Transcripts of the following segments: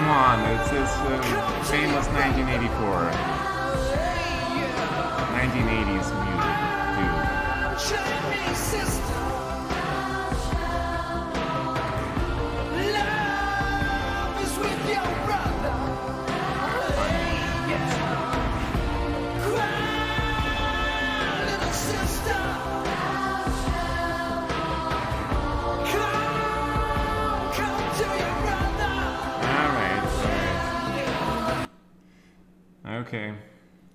on, it's famous 1984. 1980s music, dude. Okay,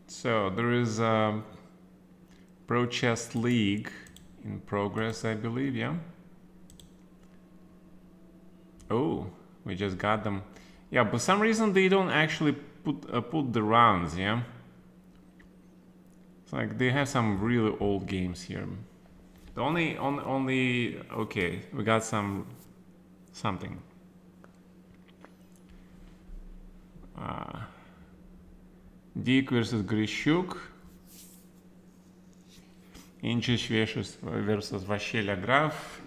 so there is a Pro Chess League in progress, I believe, yeah? Oh, we just got them. Yeah, for some reason they don't actually put the rounds, yeah? It's like they have some really old games here. The only okay, we got something. Dick versus Grishuk. Inchich versus Vashilya Graf.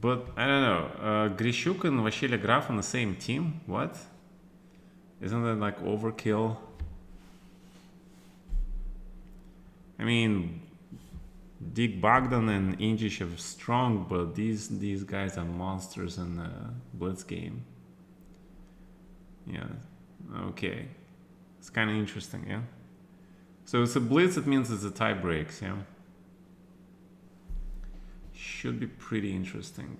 But I don't know. Grishuk and Vashilya Graf on the same team? What? Isn't that like overkill? I mean, Dick Bogdan and Inchich are strong, but these guys are monsters in the Blitz game. Yeah. Okay. It's kind of interesting, yeah? So it's a Blitz, it means it's a tie breaks, yeah? Should be pretty interesting.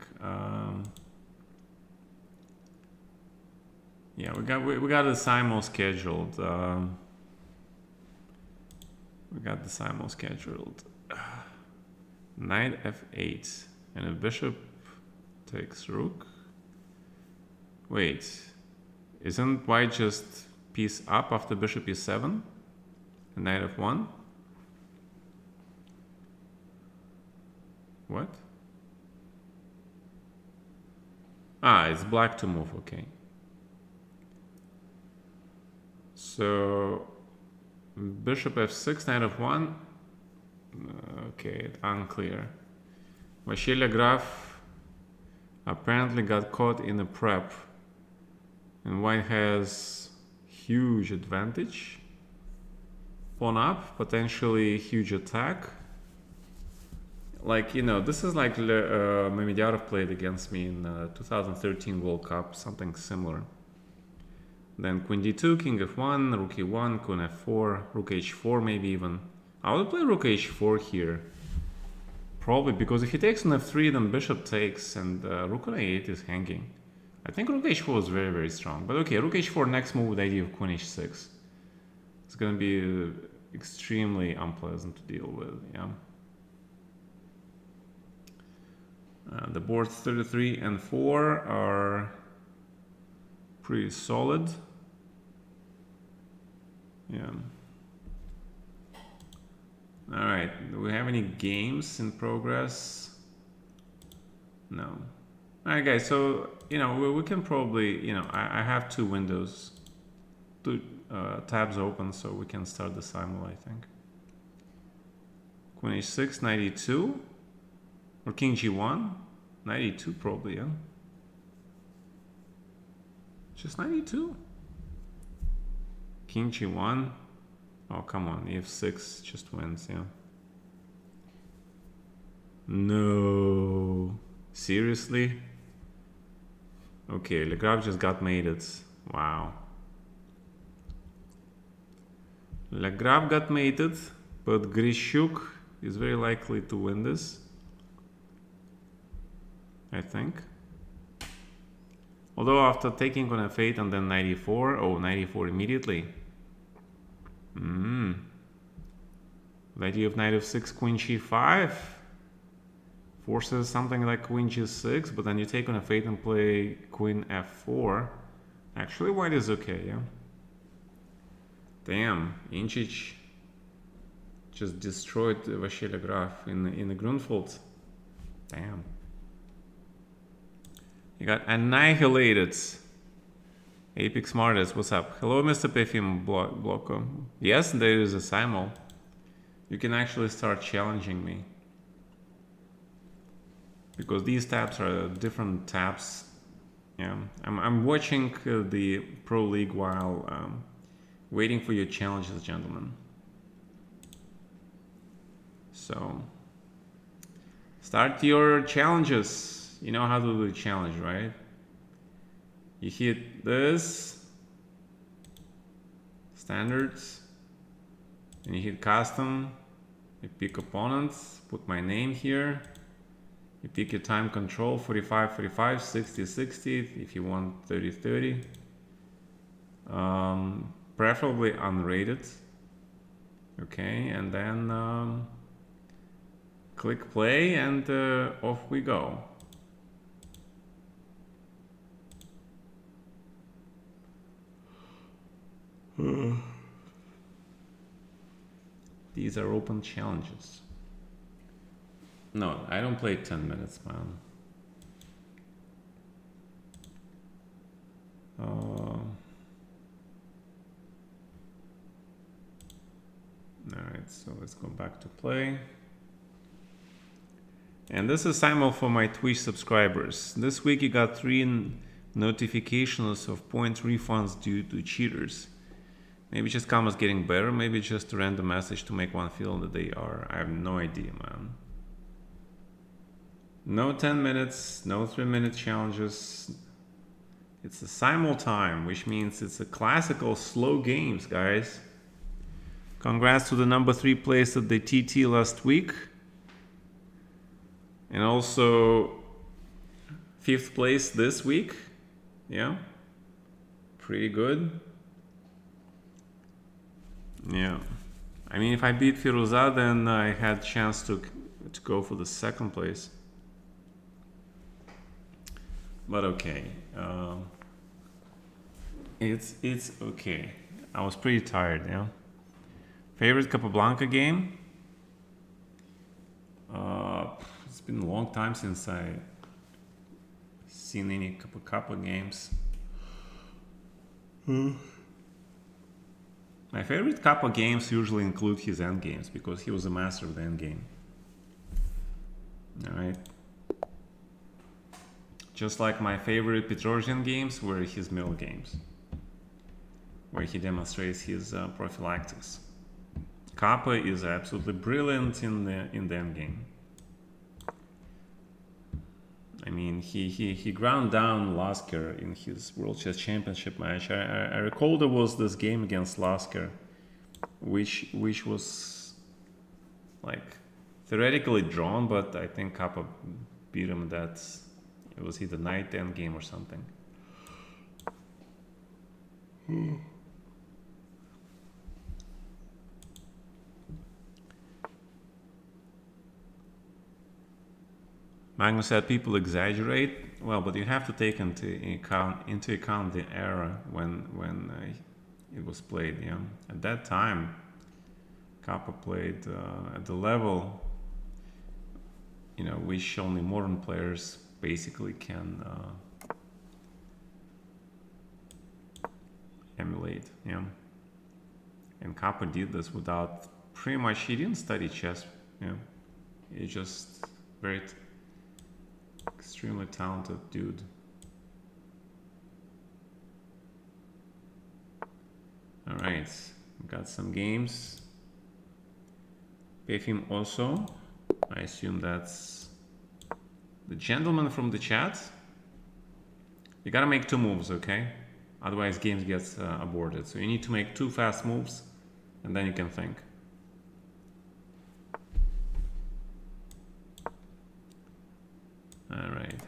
Yeah, we got the Simul scheduled. We got the Simul scheduled. Knight f8, and if bishop takes rook. Wait, isn't white just piece up after bishop e7? And knight f1? What? Ah, it's black to move, okay. So bishop f6, knight f1. Okay, unclear. Vashilya Graf apparently got caught in a prep, and white has huge advantage. Pawn up, potentially huge attack. Like, you know, this is like Mamedov played against me in 2013 World Cup, something similar. Then queen d2, king f1, rook e1, queen f4, rook h4 maybe even. I would play rook h4 here. Probably, because if he takes on f3, then bishop takes, and rook on a8 is hanging. I think rook h4 is very, very strong. But okay, rook h4, next move with the idea of queen h6. It's going to be extremely unpleasant to deal with, yeah. The boards 33 and 4 are pretty solid. Yeah. All right. Do we have any games in progress? No. All right, guys. So, you know, we can probably, you know, I have two windows, two tabs open, so we can start the Simul, I think. Queen h6, 92. Or king g1, 92 probably, yeah. Just 92. King g1. Oh, come on, f6 just wins, yeah. No. Seriously? Okay, Le Graf just got mated. Wow. Le Graf got mated, but Grishuk is very likely to win this, I think. Although after taking on f8 and then 94, oh, 94 immediately. The idea of knight f6, queen g5 forces something like queen g6, but then you take on f8 and play queen f4. Actually, white is okay, yeah. Damn, Inchich just destroyed Vashilya Graf in the Grunfeld. Damn. You got annihilated. Apex Smartest, what's up? Hello, Mr. Pefim Blocko. Yes, there is a Simul. You can actually start challenging me. Because these tabs are different tabs Yeah, I'm watching the Pro League while waiting for your challenges, gentlemen. So start your challenges. You know how to do the challenge, right? You hit this, standards, and you hit custom. You pick opponents, put my name here. You pick your time control, 45, 45, 60, 60, if you want 30, 30. Preferably unrated. Okay, and then click play and off we go. These are open challenges. No, I don't play 10 minutes, man. Alright, so let's go back to play. And this is Simul for my Twitch subscribers. This week you got 3 notifications of point refunds due to cheaters. Maybe just Kamsky's getting better, maybe just a random message to make one feel that they are. I have no idea, man. No 10 minutes, no 3-minute challenges. It's a Simul time, which means it's a classical slow games, guys. Congrats to the number 3 place at the TT last week. And also 5th place this week. Yeah. Pretty good. Yeah. I mean, if I beat Firuza, then I had chance to go for the 2nd place. But okay. It's okay. I was pretty tired, yeah. Favorite Capablanca game? It's been a long time since I seen any Kappa games. My favorite Kappa games usually include his end games because he was a master of the end game. Alright. Just like my favorite Petrosian games were his middle games, where he demonstrates his prophylactics. Kappa is absolutely brilliant in the end game. I mean, he ground down Lasker in his World Chess Championship match. I recall there was this game against Lasker, which was like theoretically drawn, but I think Kappa beat him. It was either knight end game or something. Magnus said people exaggerate. Well, but you have to take into account the era when it was played. Yeah, at that time, Kappa played at the level, which only modern players basically can emulate. Yeah, and Kappa did this without pretty much. He didn't study chess. Yeah, he just very extremely talented dude. All right, got some games. Pefim also. I assume that's the gentleman from the chat. You gotta make 2 moves, okay? Otherwise, games gets aborted. So you need to make 2 fast moves, and then you can think. All right.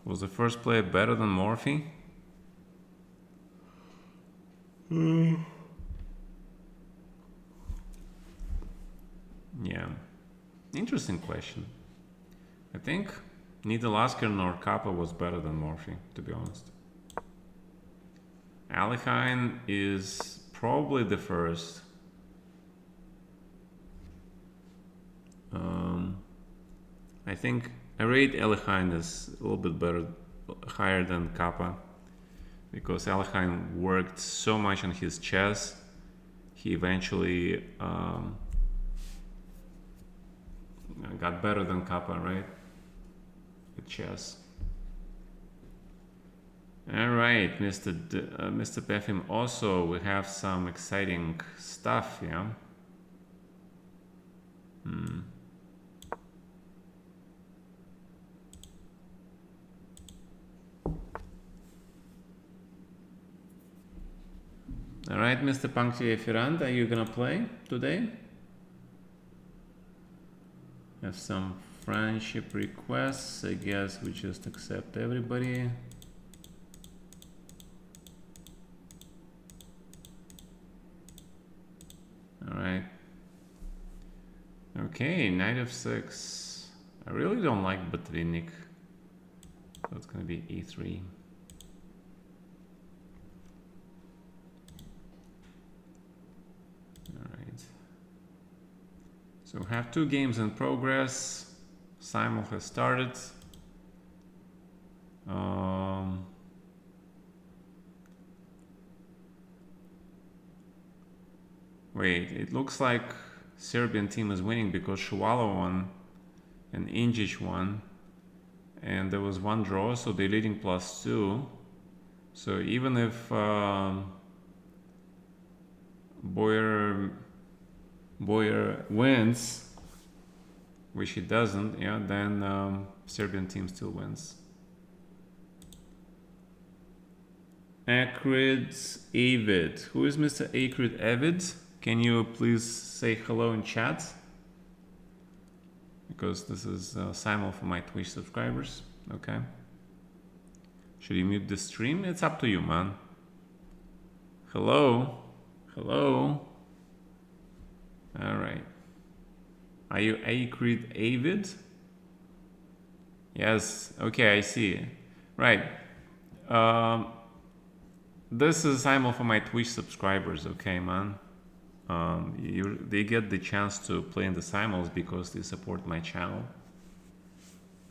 Was the first player better than Morphy? Yeah. Interesting question. I think neither Lasker nor Kappa was better than Morphy, to be honest. Alekhine is probably the first. I think I rate Alekhine is a little bit better, higher than Kappa, because Alekhine worked so much on his chess. He eventually got better than Kappa, right? chess. All right, Mr. Pefim. Also, we have some exciting stuff, yeah. All right, Mr. Kamsky, Firant, are you gonna play today? Have some friendship requests. I guess we just accept everybody. All right. Okay, knight of 6. I really don't like Botvinnik. So it's gonna be e3. Alright. So we have 2 games in progress. Simul has started. Wait, it looks like Serbian team is winning because Shuvala won and Injic won. And there was 1 draw, so they're leading +2. So even if Boyer wins, which he doesn't, yeah, then Serbian team still wins. Acrid Avid. Who is Mr. Acrid Avid? Can you please say hello in chat? Because this is Simul for my Twitch subscribers. Okay. Should you mute the stream? It's up to you, man. Hello? Hello? Alright. Are you Acrid Avid? Yes. Okay, I see. Right. This is Simul for my Twitch subscribers, okay, man? They get the chance to play in the Simuls because they support my channel.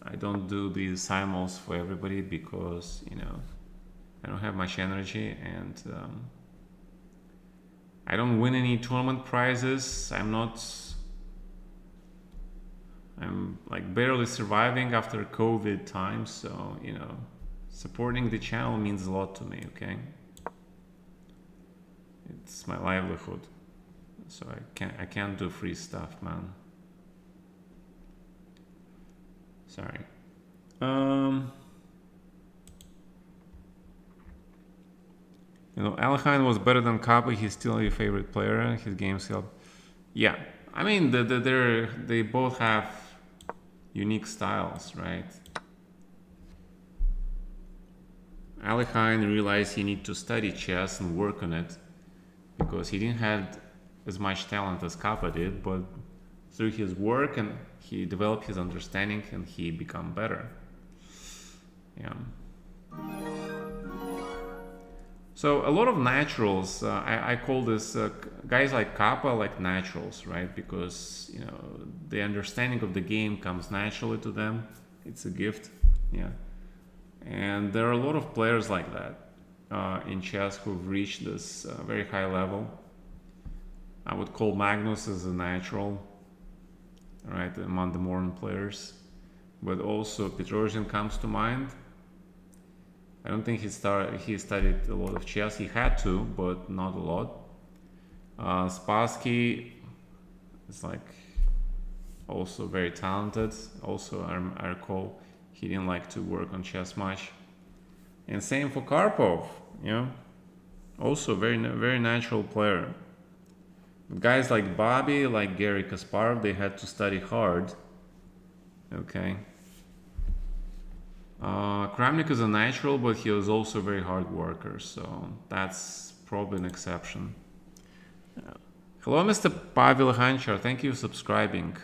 I don't do these Simuls for everybody because, you know, I don't have much energy and I don't win any tournament prizes. I'm like barely surviving after COVID times, so, you know, supporting the channel means a lot to me, okay? It's my livelihood. So I can't do free stuff, man. Sorry. You know, Alhain was better than Kappa. He's still your favorite player. His games help. Yeah, I mean, they both have unique styles, right? Alhain realized he needed to study chess and work on it because he didn't have as much talent as Kappa did, but through his work and he developed his understanding and he became better. Yeah. So a lot of naturals, I call this guys like Kappa like naturals, right? Because, you know, the understanding of the game comes naturally to them. It's a gift, yeah. And there are a lot of players like that in chess who've reached this very high level. I would call Magnus as a natural, right, among the modern players. But also Petrosian comes to mind. I don't think he studied a lot of chess. He had to, but not a lot. Spassky is like also very talented. Also, I recall he didn't like to work on chess much. And same for Karpov, you know, also very natural player. But guys like Bobby, like Gary Kasparov, they had to study hard. Okay. Kramnik is a natural, but he was also a very hard worker, so that's probably an exception. Hello, Mr. Pavel Hanchar. Thank you for subscribing.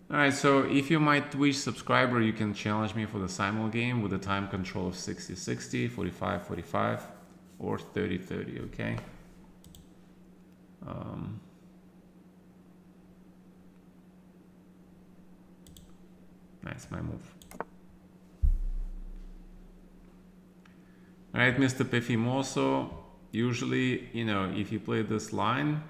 All right, so if you're my Twitch subscriber, you can challenge me for the Simul game with a time control of 60-60, 45-45, or 30-30, okay? That's my move. Alright, Mr. Pefimoso, usually, you know, if you play this line,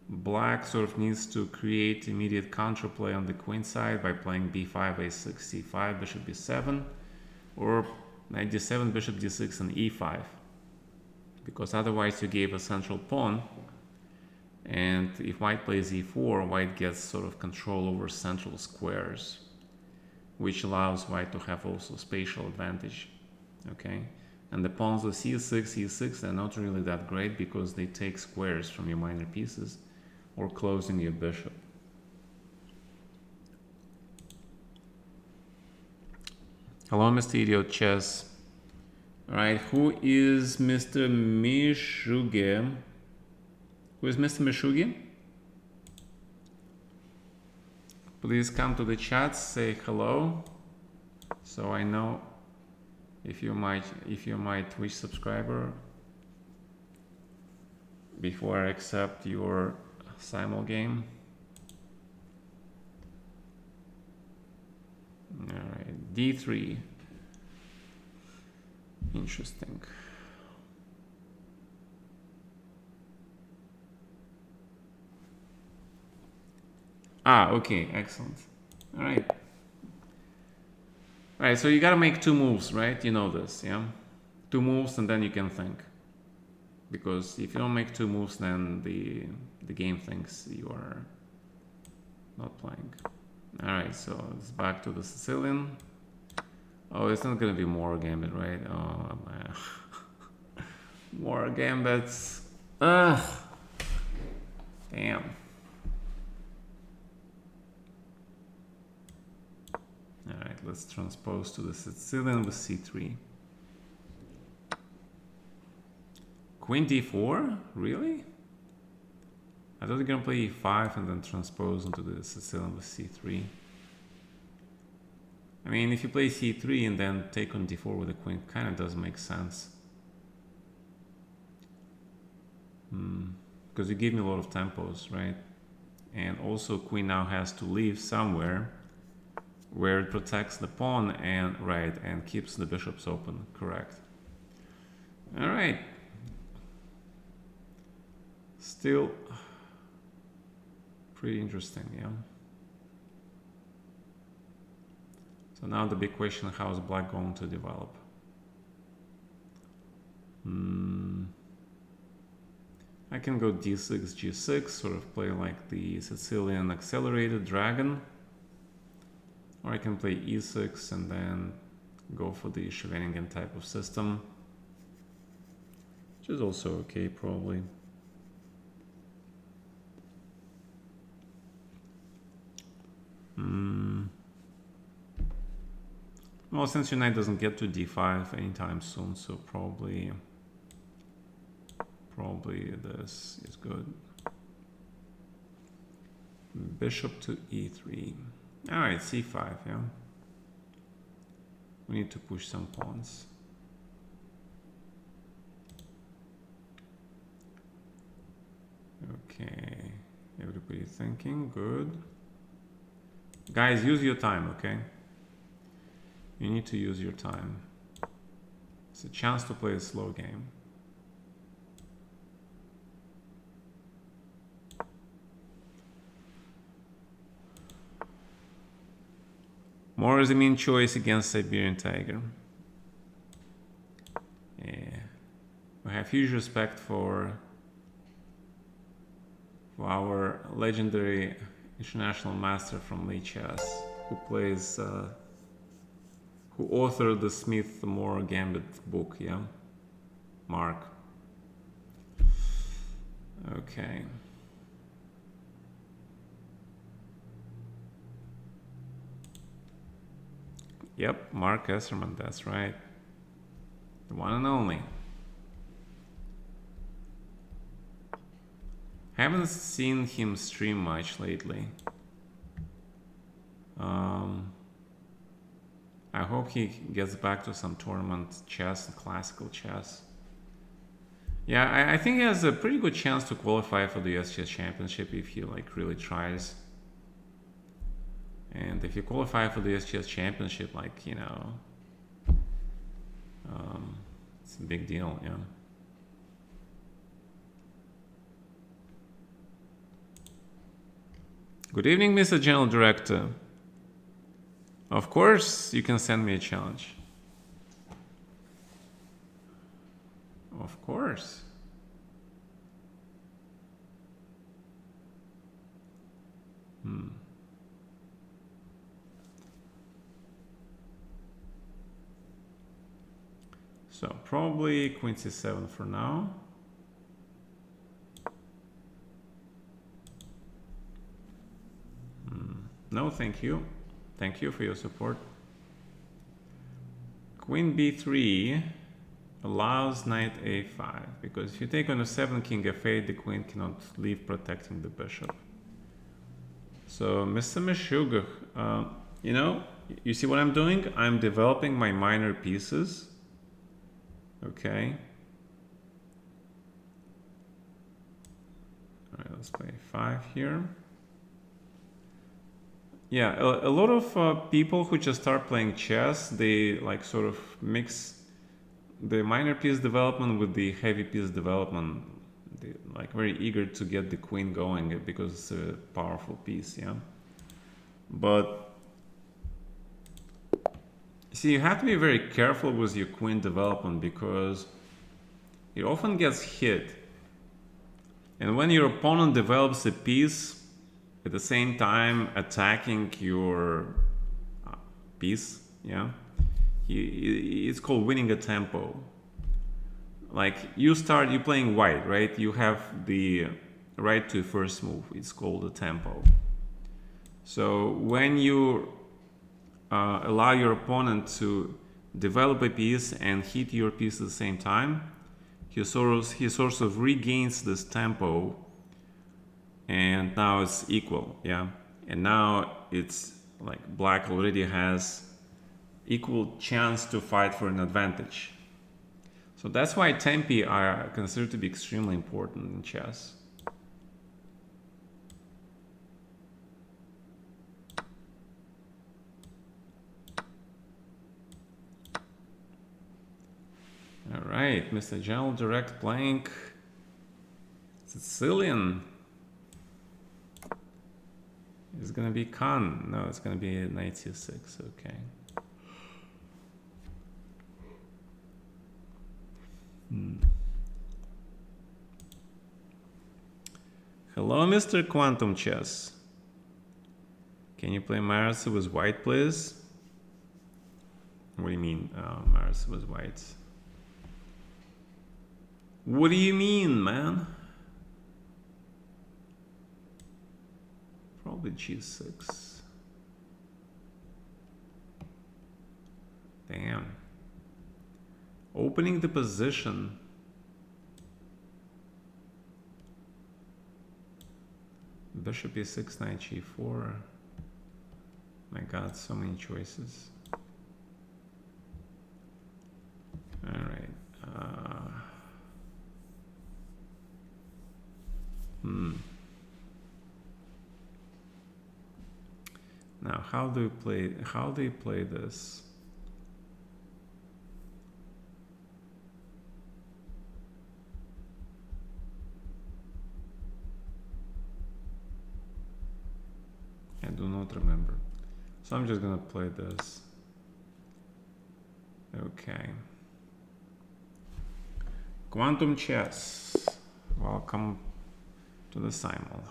black sort of needs to create immediate counterplay on the queen side by playing b5, a6, c5, bishop b7, or knight d7, bishop d6, and e5, because otherwise you gave a central pawn, and if white plays e4, white gets sort of control over central squares, which allows white to have also spatial advantage. Okay, and the pawns of c6, e6, they're not really that great because they take squares from your minor pieces or closing your bishop. Hello, Mr. Idiot Chess. All right, who is Mr. Mishuge? Who is Mr. Mishuge? Please come to the chat, say hello, so I know if you're my Twitch subscriber before I accept your Simul game. All right, d3. Interesting. Ah, okay, excellent. All right. All right, so you gotta make two moves, right? You know this, yeah? Two moves and then you can think. Because if you don't make two moves, then the game thinks you are not playing. All right, so it's back to the Sicilian. Oh, it's not gonna be more gambit, right? Oh man, more gambits. Ugh. Damn. All right, let's transpose to the Sicilian with c3. Queen d4? Really? I thought you're gonna play e5 and then transpose into the Sicilian with c3. I mean, if you play c3 and then take on d4 with the queen, kind of does make sense. Because you give me a lot of tempos, right? And also queen now has to leave somewhere where it protects the pawn and and keeps the bishops open. Correct. All right. Still pretty interesting, yeah. So now the big question: how is black going to develop? I can go d6, g6, sort of play like the Sicilian accelerated dragon. Or I can play e6 and then go for the Scheveningen type of system, which is also okay, probably. Well, since your knight doesn't get to d5 anytime soon, so probably this is good. Bishop to e3. All right, c5, yeah. We need to push some pawns. Okay, everybody thinking, good. Guys, use your time, okay? You need to use your time. It's a chance to play a slow game. More is the mean choice against Siberian Tiger. Yeah. We have huge respect for our legendary international master from Lee Chess, who plays, who authored the Smith Moore Gambit book, yeah? Mark. Okay. Yep, Mark Esserman, that's right. The one and only. Haven't seen him stream much lately. I hope he gets back to some tournament chess, classical chess. Yeah, I think he has a pretty good chance to qualify for the US Chess Championship if he like really tries. And if you qualify for the US Chess Championship, like, you know, it's a big deal, yeah. Good evening, Mr. General Director. Of course, you can send me a challenge. Of course. So probably Queen C7 for now. No, thank you. Thank you for your support. Queen B3 allows knight A5, because if you take on a 7 king F8, the queen cannot leave protecting the bishop. So, Mr. Meshuggah, you know, you see what I'm doing? I'm developing my minor pieces. Okay. All right, let's play 5 here. Yeah, a lot of people who just start playing chess, they like sort of mix the minor piece development with the heavy piece development. They're like very eager to get the queen going because it's a powerful piece, yeah. But see, you have to be very careful with your queen development because it often gets hit. And when your opponent develops a piece at the same time attacking your piece, yeah, it's called winning a tempo. Like you playing white, right? You have the right to first move. It's called a tempo. So when you allow your opponent to develop a piece and hit your piece at the same time, he sort of regains this tempo, and now it's equal, yeah. And now it's like black already has equal chance to fight for an advantage. So that's why tempi are considered to be extremely important in chess. All right, Mr. General Direct playing Sicilian. It's gonna be Khan. No, it's gonna be knight c6. Okay. Hello, Mr. Quantum Chess. Can you play Marissa with white, please? What do you mean, Marissa with white? What do you mean, man? Probably g6. Damn. Opening the position. Bishop e6, knight g4. My god, so many choices. Alright. Now, how do you play this? I do not remember. So I'm just gonna play this. Okay. Quantum Chess. Welcome to the Simul.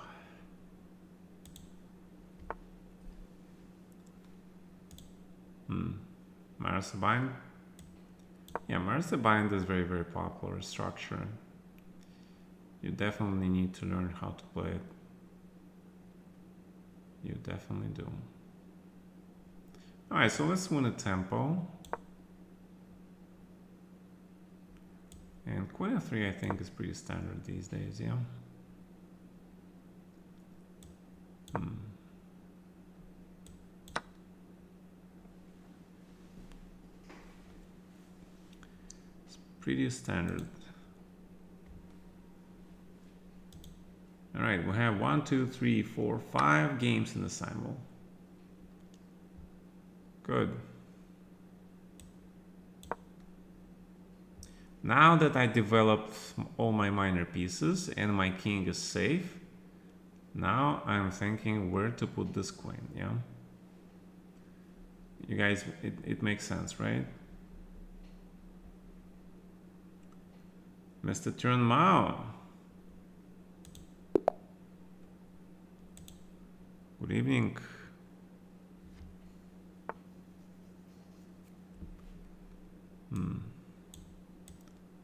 Marissa Bind. Yeah, Marissa Bind is very, very popular structure. You definitely need to learn how to play it. You definitely do. Alright, so let's win a tempo. And Queen f3 I think is pretty standard these days, yeah. It's pretty standard. Alright, we have 1, 2, 3, 4, 5 games in the Simul. Good. Now that I developed all my minor pieces and my king is safe, Now I'm thinking where to put this queen, yeah? You guys, it makes sense, right? Mr. Turn Mao. Good evening.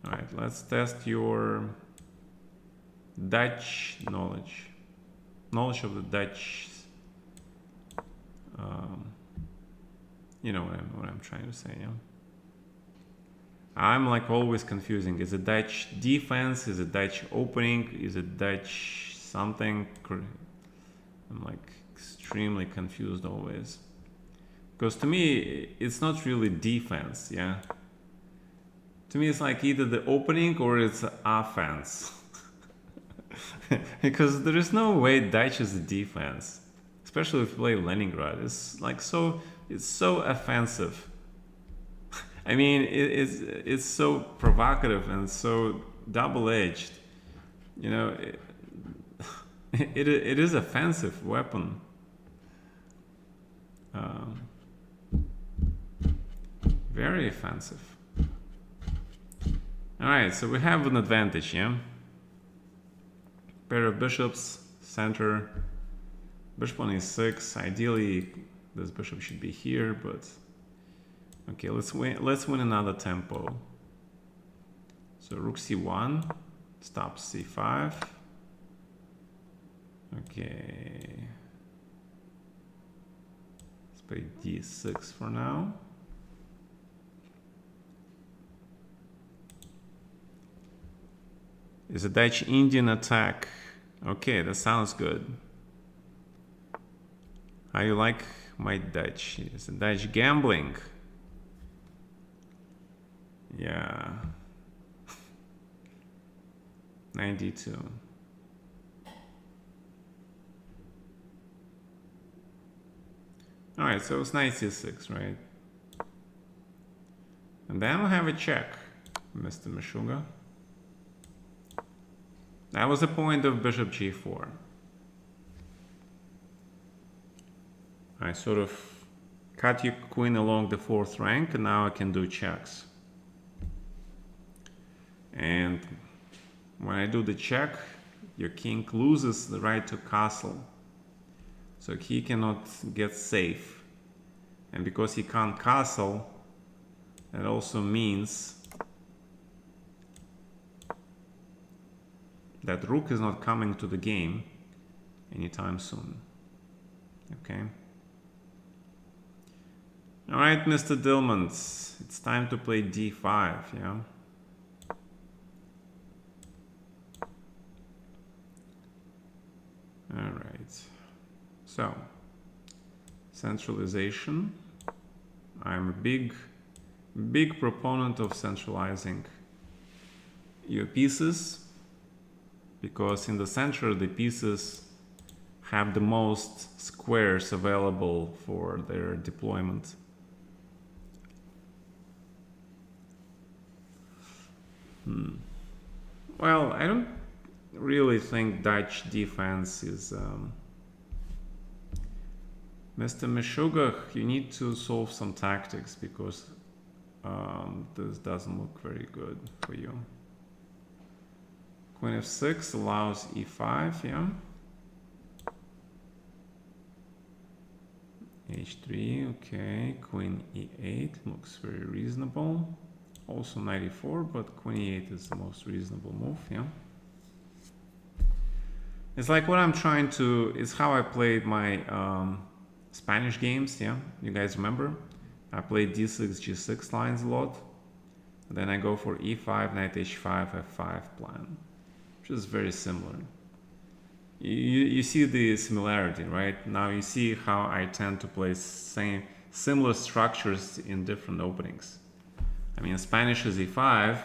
All right, let's test your Dutch knowledge. Knowledge of the Dutch. You know what I'm trying to say, yeah? I'm like always confusing. Is it Dutch defense? Is it Dutch opening? Is it Dutch something? I'm like extremely confused always. Because to me, it's not really defense, yeah? To me, it's like either the opening or it's offense. Because there is no way Dutch is a defense. Especially if you play Leningrad. It's like it's so offensive. I mean, it's so provocative and so double-edged. You know, it is offensive weapon. Very offensive. All right, so we have an advantage, yeah? Pair of bishops, center. Bishop on e6. Ideally, this bishop should be here, but okay, let's win another tempo. So rook c1, stops c5. Okay. Let's play d6 for now. Is a Dutch-Indian attack. Okay, that sounds good. How you like my Dutch? Is it Dutch gambling? Yeah. 92. All right, so it's knight c6, right? And then we'll have a check, Mr. Meshuggah. That was the point of bishop g4. I sort of cut your queen along the fourth rank, and now I can do checks. And when I do the check, your king loses the right to castle. So he cannot get safe. And because he can't castle, that also means that rook is not coming to the game anytime soon. Okay. All right, Mr. Dillmans, it's time to play d5, yeah? All right. So, centralization. I'm a big proponent of centralizing your pieces, because in the center the pieces have the most squares available for their deployment. Well, I don't really think Dutch defense is... Mr. Meshuggah, you need to solve some tactics, because this doesn't look very good for you. Queen f6 allows e5, yeah? h3, okay. Queen e8 looks very reasonable. Also knight e4, but queen e8 is the most reasonable move, yeah? It's like what I'm trying to... It's how I played my Spanish games, yeah? You guys remember? I played d6, g6 lines a lot. And then I go for e5, knight h5, f5 plan, which is very similar. You see the similarity, right? Now you see how I tend to play similar structures in different openings. I mean, Spanish is e5,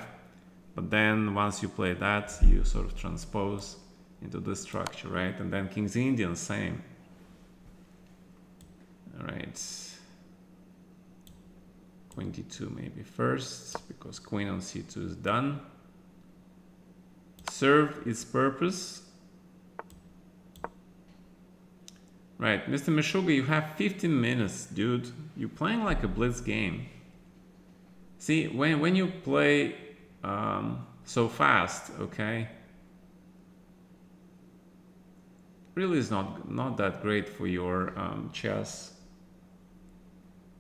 but then once you play that, you sort of transpose into this structure, right? And then King's Indian, same. All right. Queen d2 maybe first, because queen on c2 is done. Served its purpose. Right, Mr. Meshuggah, you have 15 minutes, dude. You're playing like a blitz game. See, when you play so fast, okay, really is not that great for your chess.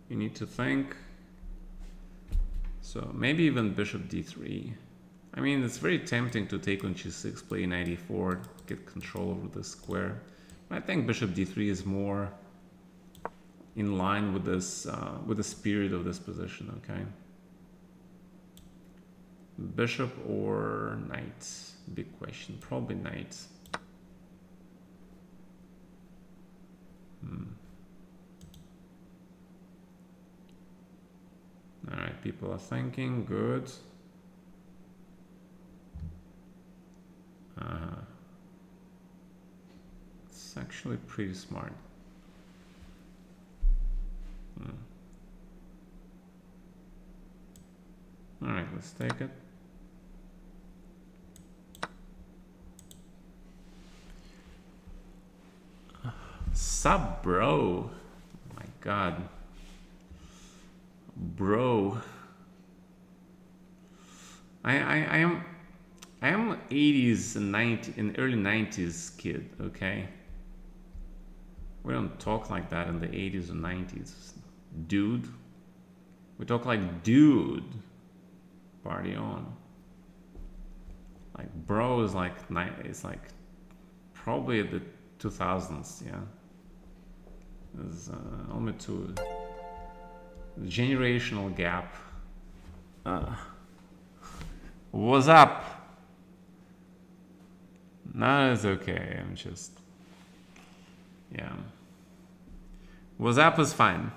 You need to think. So maybe even bishop d3. I mean, it's very tempting to take on g6, play knight e4, get control over the square. I think bishop d3 is more in line with this, with the spirit of this position. Okay. Bishop or knight? Big question. Probably knight. All right, people are thinking. Good. It's actually pretty smart. All right, let's take it. Sup, bro? Oh my God, bro. I am 80s and 90s and early 90s kid. Okay, we don't talk like that in the 80s and 90s, dude. We talk like dude. Party on. Like bro is like it's like probably the 2000s. Yeah, there's only two generational gap. What's up? No, it's okay. I'm just, yeah. What's up is fine.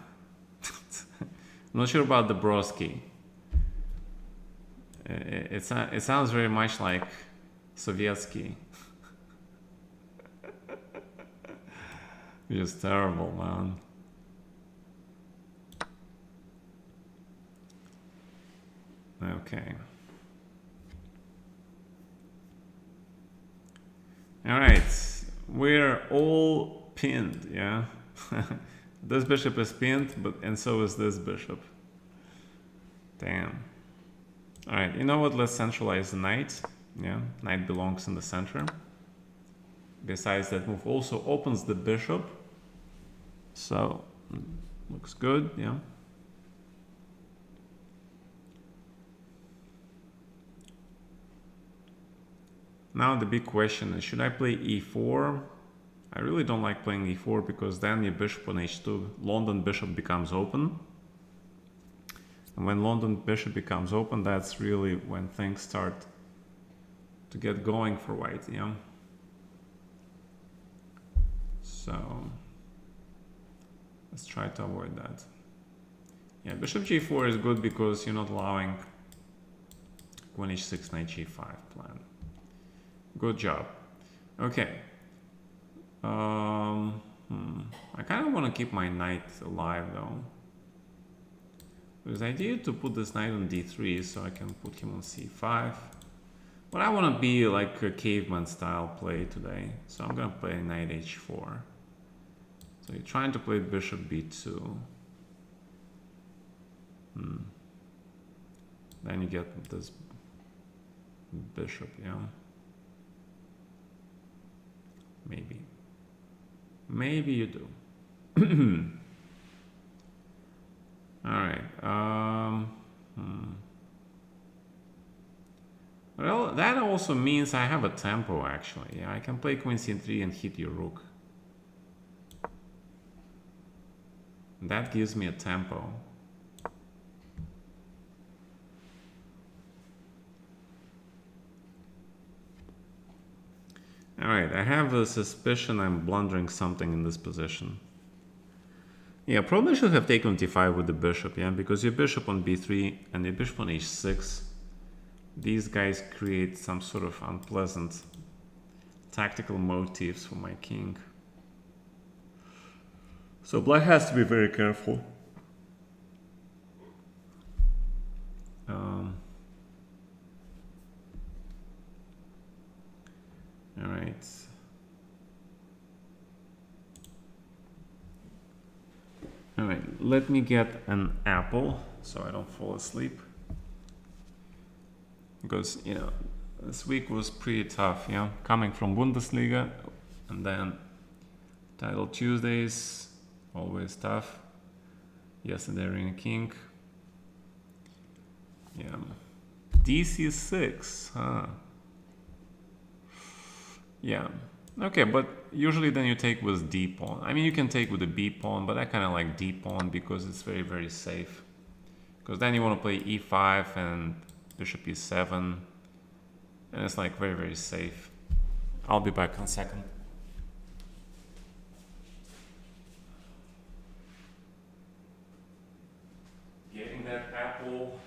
I'm not sure about the broski. It sounds very much like Sovietsky. Just terrible, man. Okay. All right. We're all pinned, yeah? This bishop is pinned, and so is this bishop. Damn. All right, you know what? Let's centralize the knight. Yeah, knight belongs in the center. Besides, that move also opens the bishop. So, looks good, yeah. Now the big question is, should I play e4? I really don't like playing e4 because then your bishop on h2, London bishop becomes open. And when London bishop becomes open, that's really when things start to get going for white, yeah? So let's try to avoid that. Yeah, bishop g4 is good because you're not allowing queen h6, knight g5 plan. Good job. Okay. I kind of want to keep my knight alive though. There's the idea to put this knight on d3 so I can put him on c5. But I want to be like a caveman style play today. So I'm going to play knight h4. So you're trying to play bishop b2. Then you get this bishop, yeah. Maybe. Maybe you do. All right. Well, that also means I have a tempo, actually. Yeah, I can play queen c3 and hit your rook. That gives me a tempo. All right, I have a suspicion I'm blundering something in this position. Yeah, probably should have taken d5 with the bishop, yeah, because your bishop on b3 and your bishop on h6, these guys create some sort of unpleasant tactical motifs for my king. So black has to be very careful. All right. Alright, let me get an apple so I don't fall asleep. Because, you know, this week was pretty tough, you know, coming from Bundesliga and then title Tuesdays, always tough. Yesterday, Arena King. Yeah. DC6, huh? Yeah. Okay, but usually then you take with D pawn. I mean, you can take with a B pawn, but I kind of like D pawn because it's very, very safe. Because then you want to play E5 and bishop E7. And it's like very, very safe. I'll be back in a second. Getting that apple.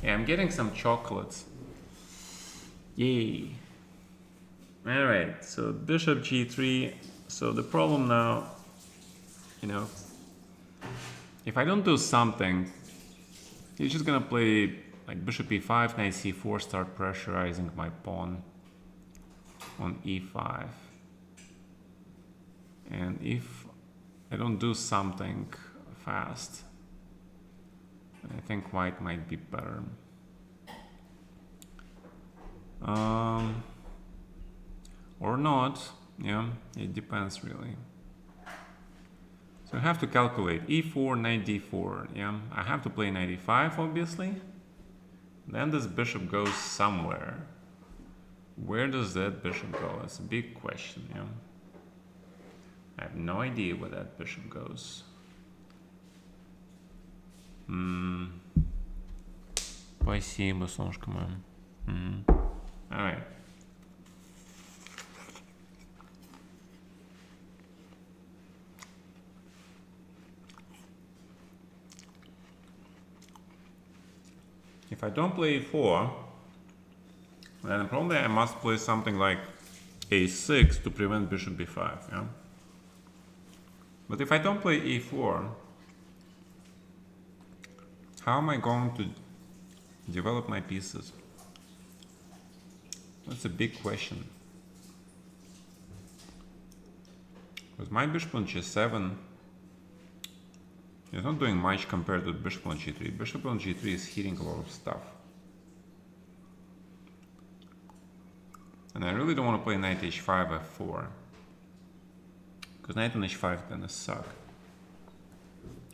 Yeah, I'm getting some chocolates. Yay. Alright, so bishop g3. So the problem now, you know, if I don't do something, he's just gonna play like bishop e5, knight c4, start pressurizing my pawn on e5. And if I don't do something fast, I think white might be better. Or not, yeah, it depends really. So I have to calculate e4, knight d4, yeah. I have to play knight e5, obviously. Then this bishop goes somewhere. Where does that bishop go? That's a big question, yeah. I have no idea where that bishop goes. Спасибо, солнышко мое. Alright. If I don't play e4, then probably I must play something like a6 to prevent bishop b5, yeah? But if I don't play e4, how am I going to develop my pieces? That's a big question. Because my bishop on g7 is not doing much compared to bishop on g3. Bishop on g3 is hitting a lot of stuff. And I really don't want to play knight h5, f4. Because knight on h5 is gonna suck.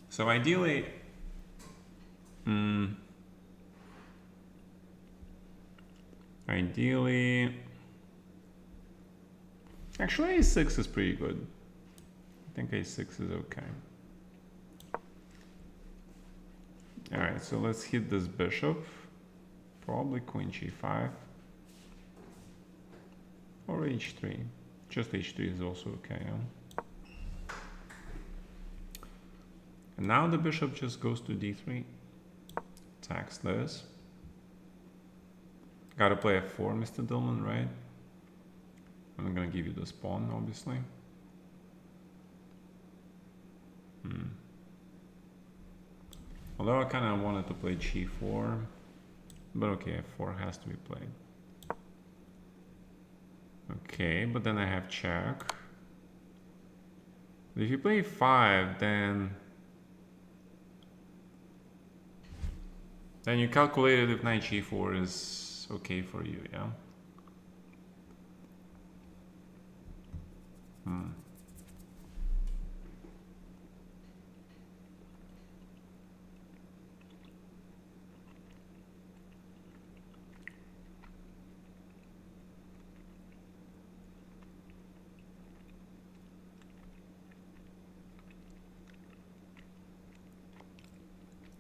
So ideally, actually a6 is pretty good. I think a6 is okay. Alright, so let's hit this bishop. Probably queen g5. Or h3. Just h3 is also okay, yeah? And now the bishop just goes to d3. Attacks this. Gotta play f4, Mr. Dillman, right? I'm gonna give you this pawn, obviously. Although I kind of wanted to play g4, but okay, f4 has to be played. Okay, but then I have check. But if you play 5, then you calculated if knight g4 is okay for you, yeah?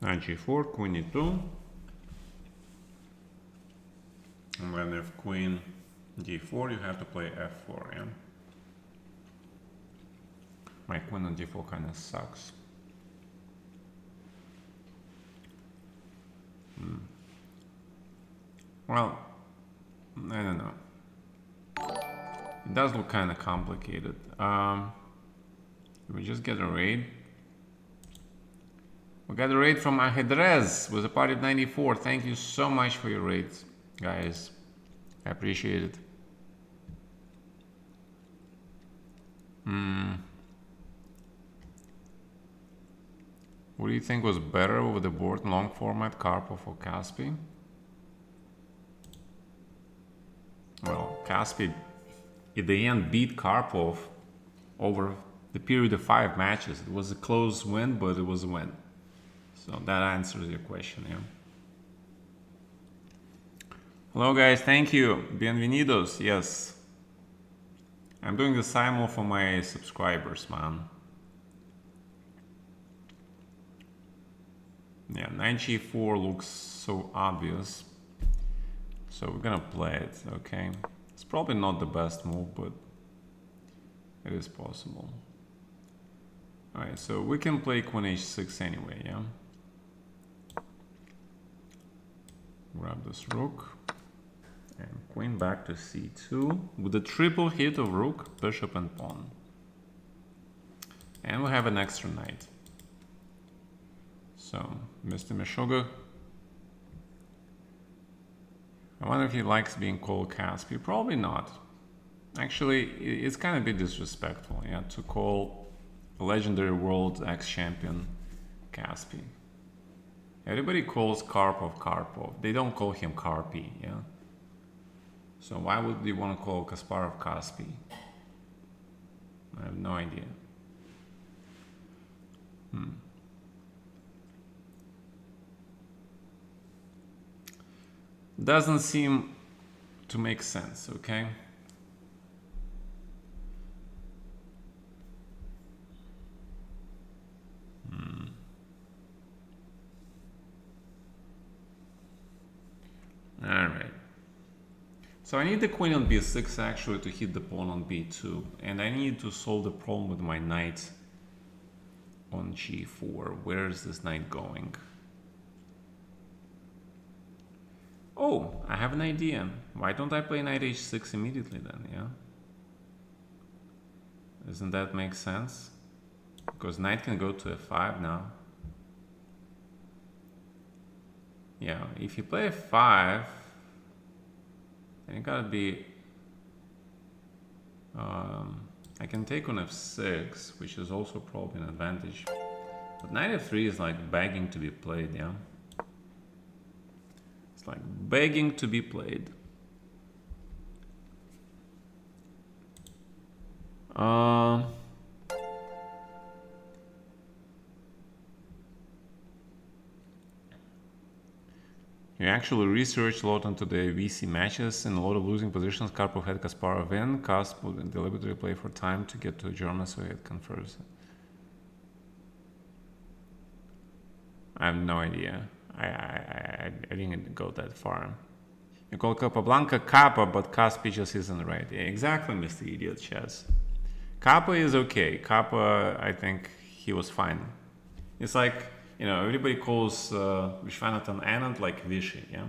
Knight g4, queen e2. And then if queen d4, you have to play f4, yeah? My queen on d4 kind of sucks. Well, I don't know. It does look kind of complicated. We just get a raid. We got a raid from Ajedrez with a party of 94. Thank you so much for your raids, guys. I appreciate it. What do you think was better over the board, long format, Karpov or Kamsky? Well, Kamsky in the end beat Karpov over the period of 5 matches. It was a close win, but it was a win. So that answers your question, yeah. Hello guys, thank you. Bienvenidos, yes. I'm doing the Simul for my subscribers, man. Yeah, knight g4 looks so obvious. So we're gonna play it, okay? It's probably not the best move, but it is possible. Alright, so we can play queen h6 anyway, yeah? Grab this rook. And queen back to c2 with a triple hit of rook, bishop and pawn. And we have an extra knight. So, Mr. Meshuggah, I wonder if he likes being called Kamsky. Probably not. Actually, it's kind of a bit disrespectful, yeah, to call a legendary world ex-champion Kamsky. Everybody calls Karpov Karpov. They don't call him Karpy, yeah? So why would you want to call Kasparov Kamsky? I have no idea. Doesn't seem to make sense, okay? Alright. So I need the queen on b6 actually to hit the pawn on b2. And I need to solve the problem with my knight on g4. Where is this knight going? Oh, I have an idea. Why don't I play knight h6 immediately then, yeah? Doesn't that make sense? Because knight can go to f5 now. Yeah, if you play f5, then you gotta be... I can take on f6, which is also probably an advantage. But knight f3 is like begging to be played, yeah? It's like begging to be played. You actually researched a lot into the VC matches and a lot of losing positions. Karpov had Kasparov in. Kasp would deliberately play for time to get to German, so he had confers. I have no idea. I didn't go that far. You call Capablanca Kappa, but Kaspi just isn't right. Yeah, exactly, Mr. Idiot Chess. Kappa is okay. Kappa, I think he was fine. It's like, you know, everybody calls Vishwanathan Anand like Vishy, yeah?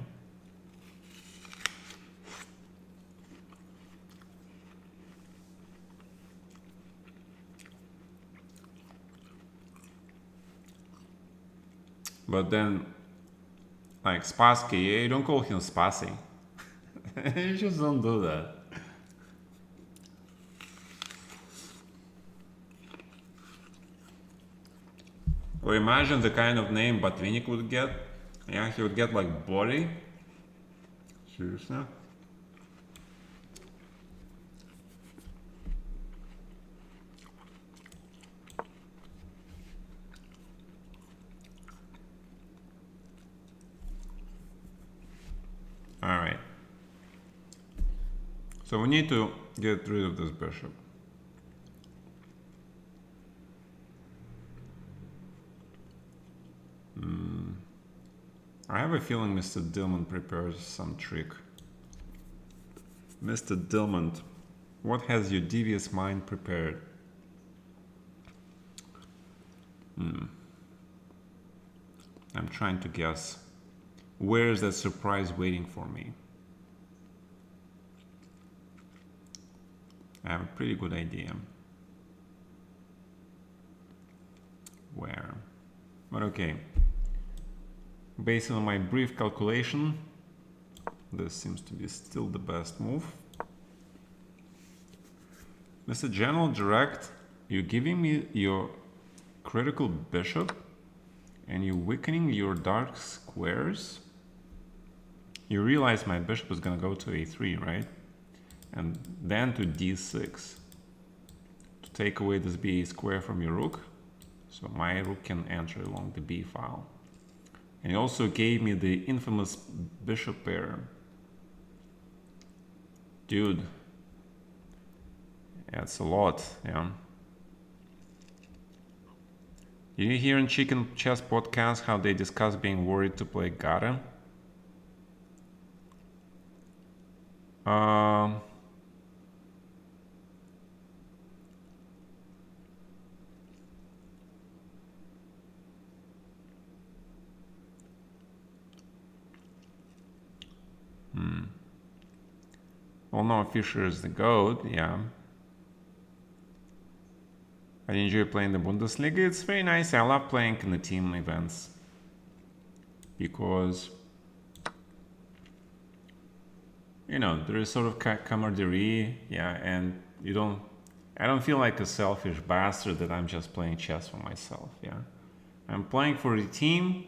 But then, like Spassky, you don't call him Spassy. You just don't do that. Or imagine the kind of name Botvinnik would get. Yeah, he would get like Body. Seriously? Alright. So we need to get rid of this bishop. I have a feeling Mr. Dillman prepares some trick. Mr. Dillman, what has your devious mind prepared? I'm trying to guess. Where is that surprise waiting for me? I have a pretty good idea where. But okay, based on my brief calculation, this seems to be still the best move. Mr. General Direct, you're giving me your critical bishop and you're weakening your dark squares. You realize my bishop is going to go to a3, right? And then to d6 to take away this b square from your rook. So my rook can enter along the b file. And he also gave me the infamous bishop pair. Dude, that's a lot, yeah. Did you hear in Chicken Chess podcast how they discuss being worried to play Gata? Well, no, Fischer is the GOAT, yeah. I enjoy playing the Bundesliga. It's very nice. I love playing in the team events because, you know, there is sort of camaraderie, yeah, and I don't feel like a selfish bastard that I'm just playing chess for myself, yeah. I'm playing for the team.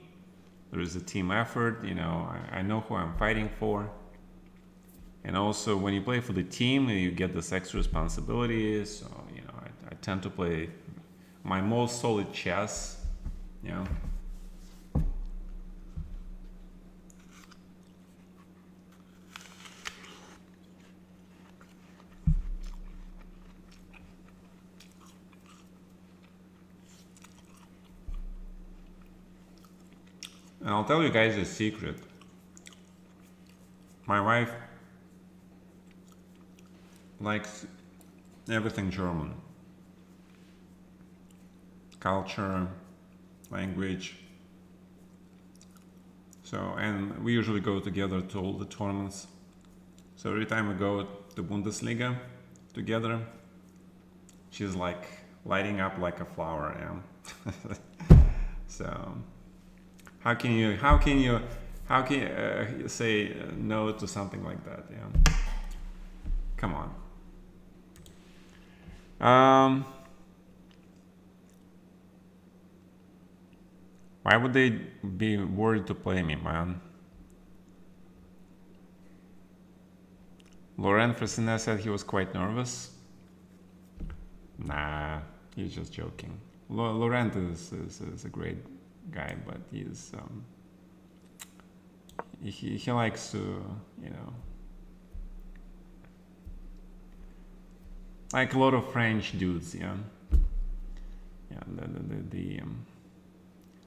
There is a team effort, you know, I know who I'm fighting for. And also, when you play for the team, you get this extra responsibility. So, you know, I tend to play my most solid chess, you know. And I'll tell you guys a secret. My wife likes everything German. Culture, language. So, and we usually go together to all the tournaments. So every time we go to Bundesliga together, she's like lighting up like a flower, yeah. So, how can you say no to something like that, yeah? Come on. Why would they be worried to play me, man? Laurent Fressinet said he was quite nervous. Nah, he's just joking. Laurent is a great guy, but he likes to, you know, like a lot of French dudes, yeah. Yeah,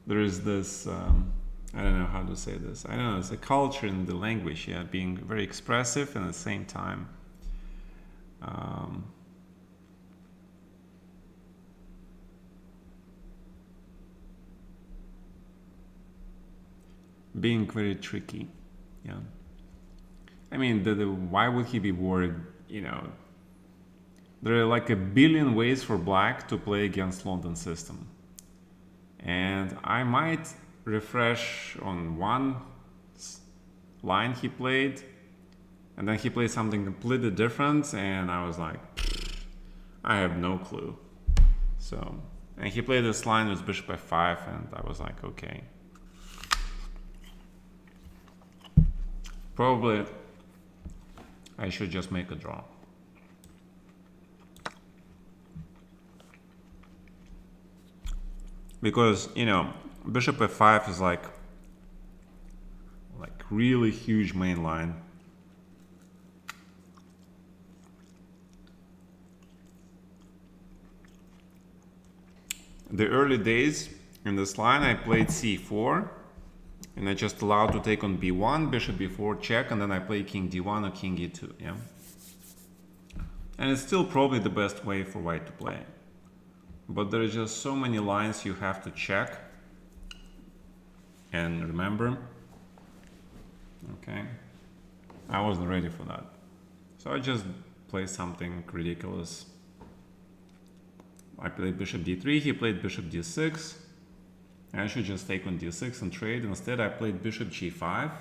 there is this, I don't know how to say this. I don't know, it's a culture in the language, yeah, being very expressive and at the same time being very tricky, yeah. I mean, why would he be worried, you know? There are like a billion ways for black to play against London system. And I might refresh on one line he played, and then he played something completely different, and I was like, I have no clue. So, and he played this line with bishop f5, and I was like, okay. Probably I should just make a draw. Because, you know, bishop f5 is like really huge main line. The early days in this line I played c4 and I just allowed to take on b1, bishop b4, check, and then I play king d1 or king e2, yeah? And it's still probably the best way for white to play. But there are just so many lines you have to check and remember. Okay, I wasn't ready for that. So I just play something ridiculous. I played bishop d3, he played bishop d6. I should just take on d6 and trade. Instead, I played bishop g5,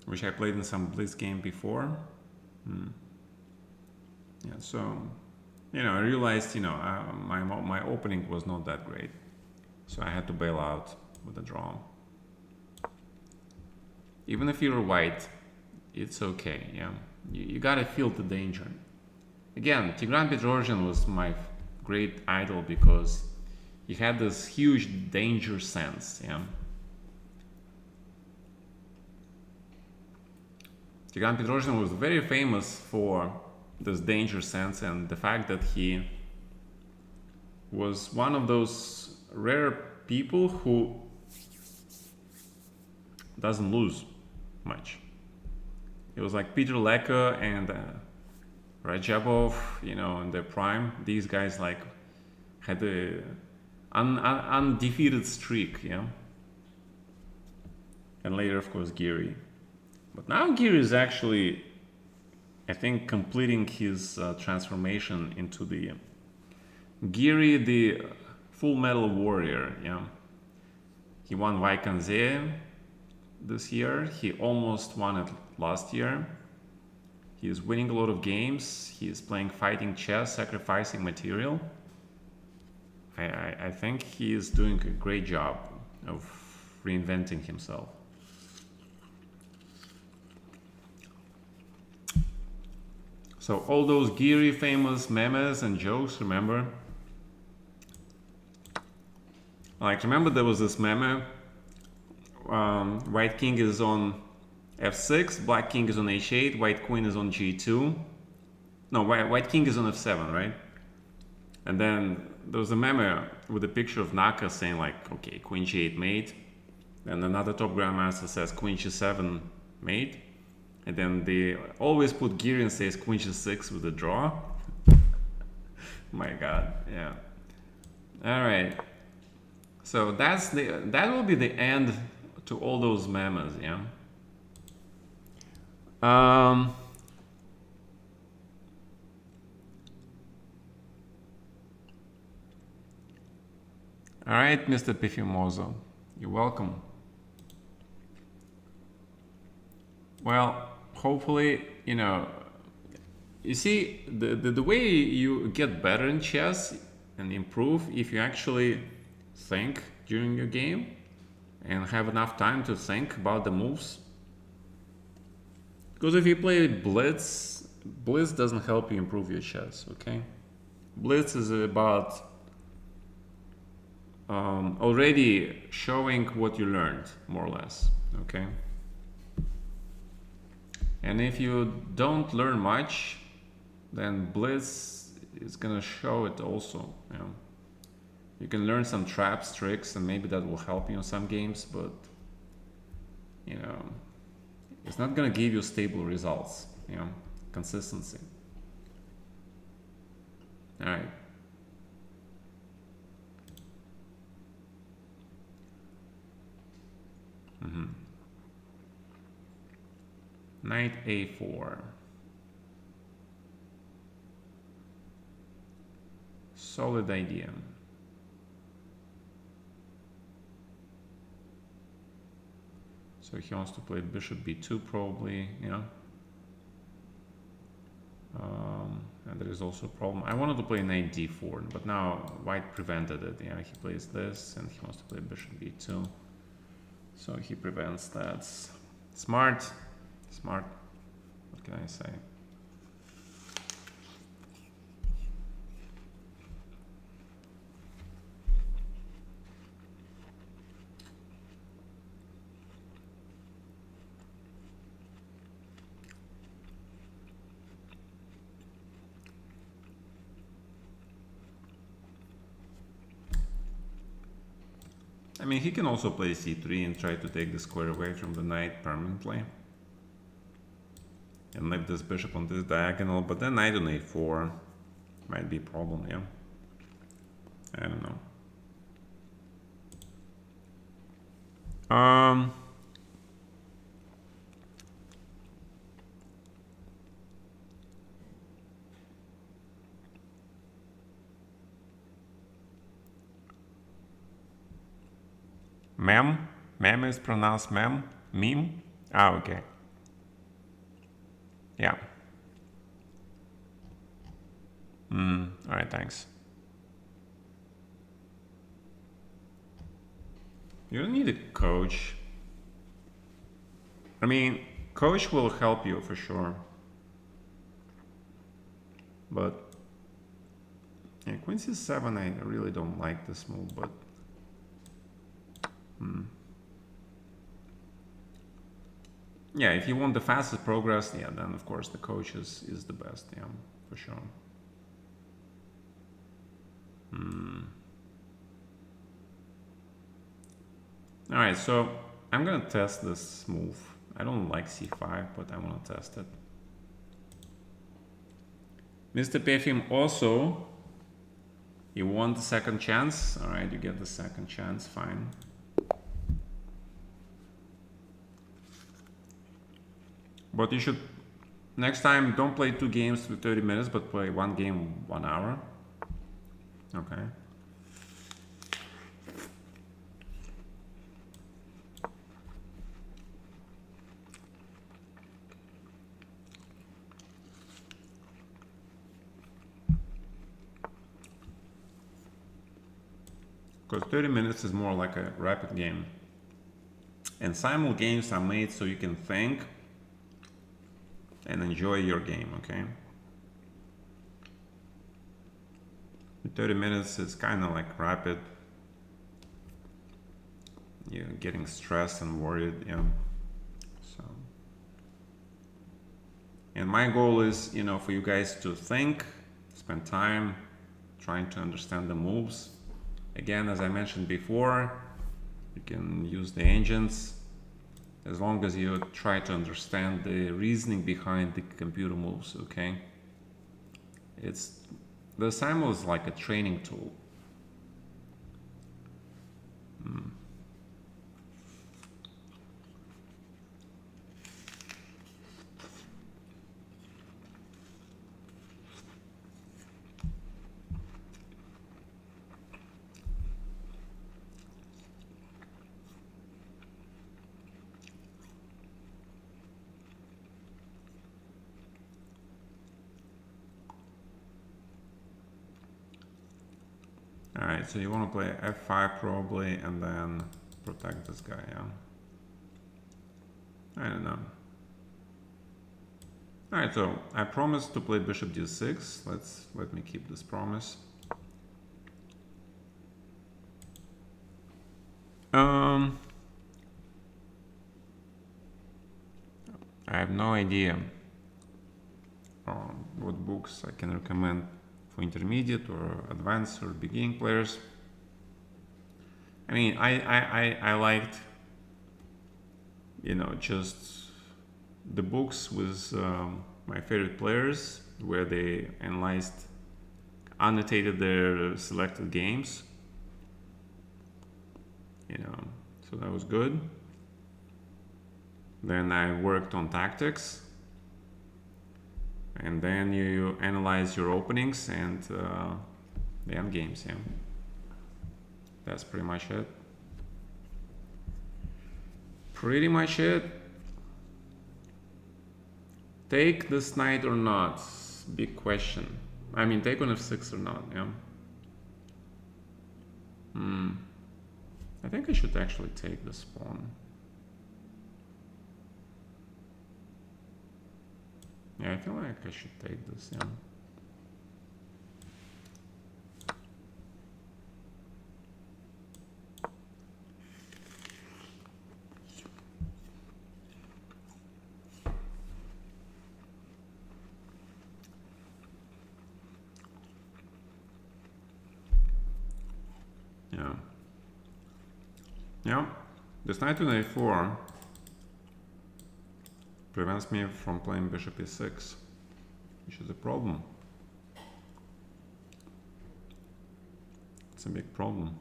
which I played in some blitz game before. Yeah, so, I realized, my opening was not that great. So I had to bail out with a draw. Even if you're white, it's okay, yeah. You gotta feel the danger. Again, Tigran Petrosian was my great idol because he had this huge danger sense, yeah. Tigran Petrosian was very famous for this danger sense and the fact that he was one of those rare people who doesn't lose much. It was like Peter Leka and Rajabov, in their prime. These guys had a undefeated streak, yeah. And later, of course, Geary. But now Geary is actually, I think, completing his transformation into the Geary, the Full Metal Warrior, yeah. He won Vaikanze this year. He almost won it last year. He is winning a lot of games. He is playing fighting chess, sacrificing material. I think he is doing a great job of reinventing himself. So all those Geary famous memes and jokes, remember? Remember there was this meme, white king is on f6, black king is on h8, white queen is on g2. No, white king is on f7, right? And then there was a meme with a picture of Naka saying okay, queen g8 mate. And another top grandmaster says queen g7 mate. And then they always put Geary and says queen g6 with a draw. My god, yeah. All right. So that will be the end to all those memes, yeah. All right, Mr. Pifimoso, you're welcome. Well, hopefully, you see, the way you get better in chess and improve if you actually think during your game and have enough time to think about the moves. Because if you play Blitz doesn't help you improve your chess, okay? Blitz is about already showing what you learned, more or less, okay? And if you don't learn much, then Blitz is gonna show it also, You can learn some traps, tricks, and maybe that will help you in some games, but it's not gonna give you stable results, consistency. All right. Knight a4. Solid idea. So he wants to play bishop b2 probably, and there is also a problem. I wanted to play knight d4, but now white prevented it. Yeah, he plays this and he wants to play bishop b2. So he prevents that. Smart. Smart. What can I say? I mean, he can also play c3 and try to take the square away from the knight permanently. And leave this bishop on this diagonal, but then knight on a4 might be a problem, yeah? I don't know. Mem? Mem is pronounced mem? Meme? Ah, okay. Yeah. Alright, thanks. You don't need a coach. I mean, coach will help you for sure. But yeah, Queen C7, I really don't like this move, but yeah, if you want the fastest progress, yeah, then of course the coach is the best, yeah, for sure. All right, so I'm gonna test this move. I don't like C5, but I want to test it. Mr. Pefim also, you want the second chance. All right, you get the second chance, fine. But you should, next time, don't play 2 games with 30 minutes, but play 1 game, 1 hour. Okay. Because 30 minutes is more like a rapid game. And Simul games are made so you can think and enjoy your game, okay? 30 minutes is kind of like rapid. You're getting stressed and worried, yeah. So, and my goal is, you know, for you guys to think, spend time trying to understand the moves. Again, as I mentioned before, you can use the engines as long as you try to understand the reasoning behind the computer moves, okay? The Simul is like a training tool. Alright, so you want to play f5 probably and then protect this guy, yeah? I don't know. Alright, so I promised to play bishop d6. Let me keep this promise. I have no idea what books I can recommend for intermediate or advanced or beginning players. I mean, I liked, you know, just the books with my favorite players where they analyzed, annotated their selected games, you know, so that was good. Then I worked on tactics, and then you analyze your openings and the end games, yeah. That's pretty much it. Pretty much it. Take this knight or not? Big question. I mean, take on f6 or not, yeah? I think I should actually take this pawn. Yeah, I feel like I should take this, yeah. Yeah. Yeah. This knight to a4 prevents me from playing bishop e6, which is a problem. It's a big problem.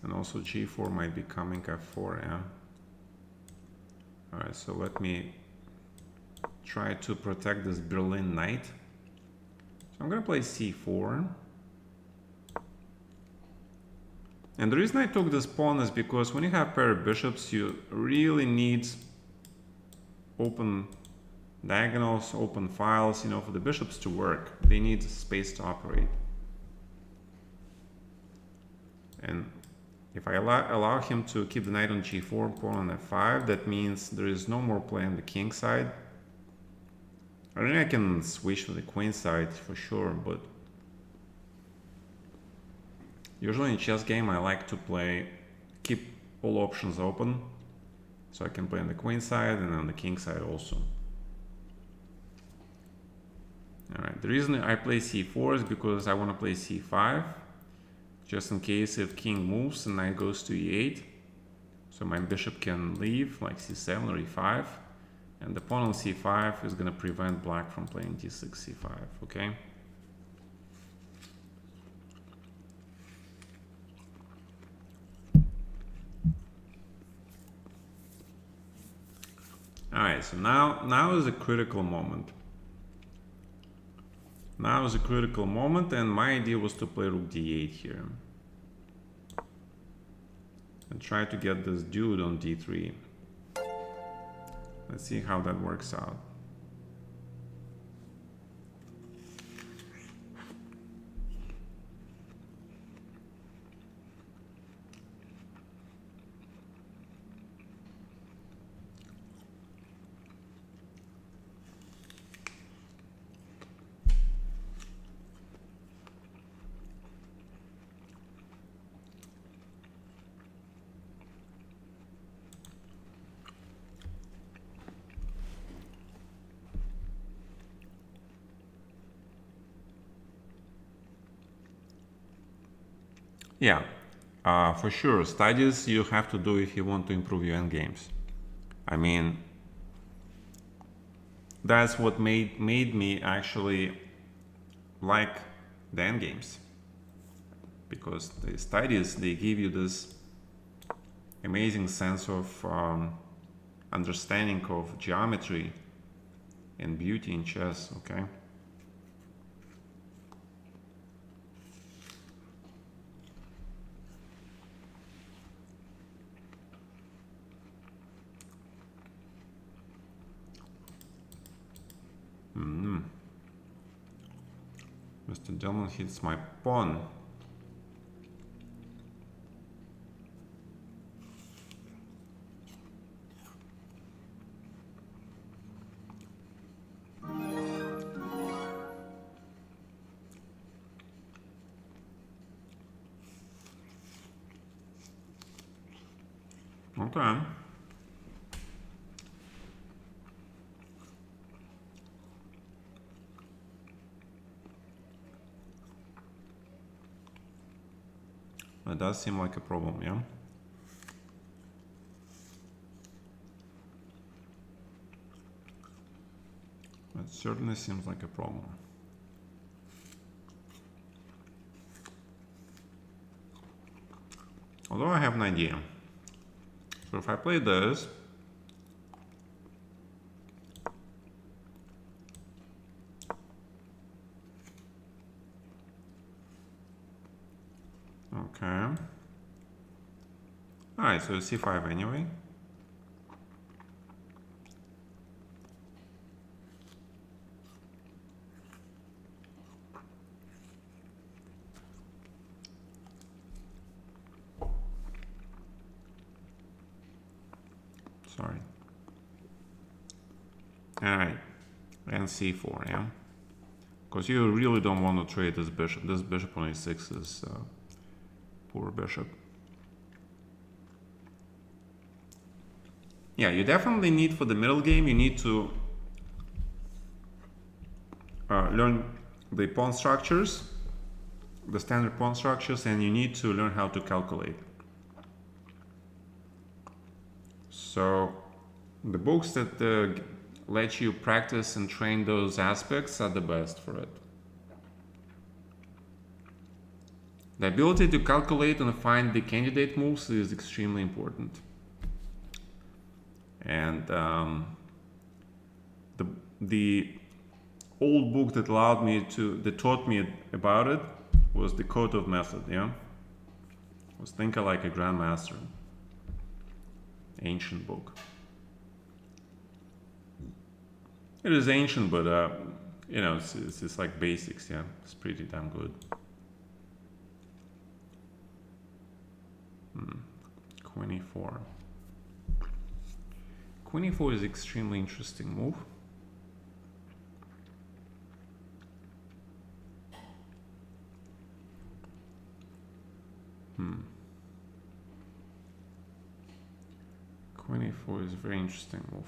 And also g4 might be coming f4, yeah. Alright, so let me try to protect this Berlin knight. So I'm gonna play c4. And the reason I took this pawn is because when you have pair of bishops, you really need open diagonals, open files, for the bishops to work. They need space to operate. And if I allow him to keep the knight on g4, pawn on f5, that means there is no more play on the king side. I think I can switch to the queen side for sure, but usually in chess game I like to keep all options open, so I can play on the queen side and on the king side also. Alright, the reason I play c4 is because I want to play c5, just in case if king moves and knight goes to e8, so my bishop can leave like c7 or e5, and the pawn on c5 is going to prevent black from playing d6, c5, okay? Alright, so now is a critical moment. Now is a critical moment, and my idea was to play rook d8 here. And try to get this dude on d3. Let's see how that works out. Yeah, for sure. Studies you have to do if you want to improve your endgames. I mean, that's what made me actually like the endgames. Because the studies, they give you this amazing sense of understanding of geometry and beauty in chess, okay? Mr. Dillman hits my pawn. Okay. That does seem like a problem, yeah? That certainly seems like a problem. Although I have an idea. So if I play this, okay. Alright, so c5 anyway. Sorry. Alright, and c4, yeah? Because you really don't want to trade this bishop. This bishop on a6 is poor bishop. Yeah, you definitely need, for the middle game, you need to learn the pawn structures, the standard pawn structures, and you need to learn how to calculate. So the books that let you practice and train those aspects are the best for it. The ability to calculate and find the candidate moves is extremely important. And the old book that taught me about it was the Kotov method, yeah? was thinking like a grandmaster. Ancient book. It is ancient, but you know, it's like basics. Yeah, it's pretty damn good. 24. Queen e4 is extremely interesting move. Queen e4 is a very interesting move.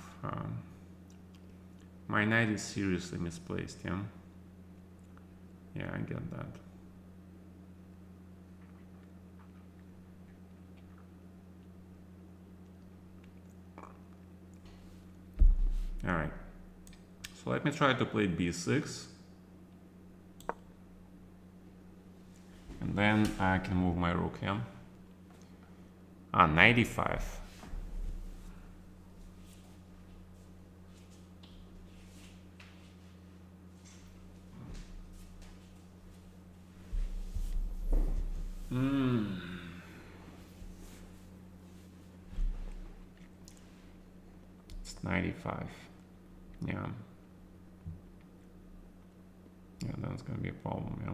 My knight is seriously misplaced, yeah? Yeah, I get that. Alright. So let me try to play b6. And then I can move my rook, yeah? 95. It's 95. Yeah. Yeah, that's gonna be a problem, yeah.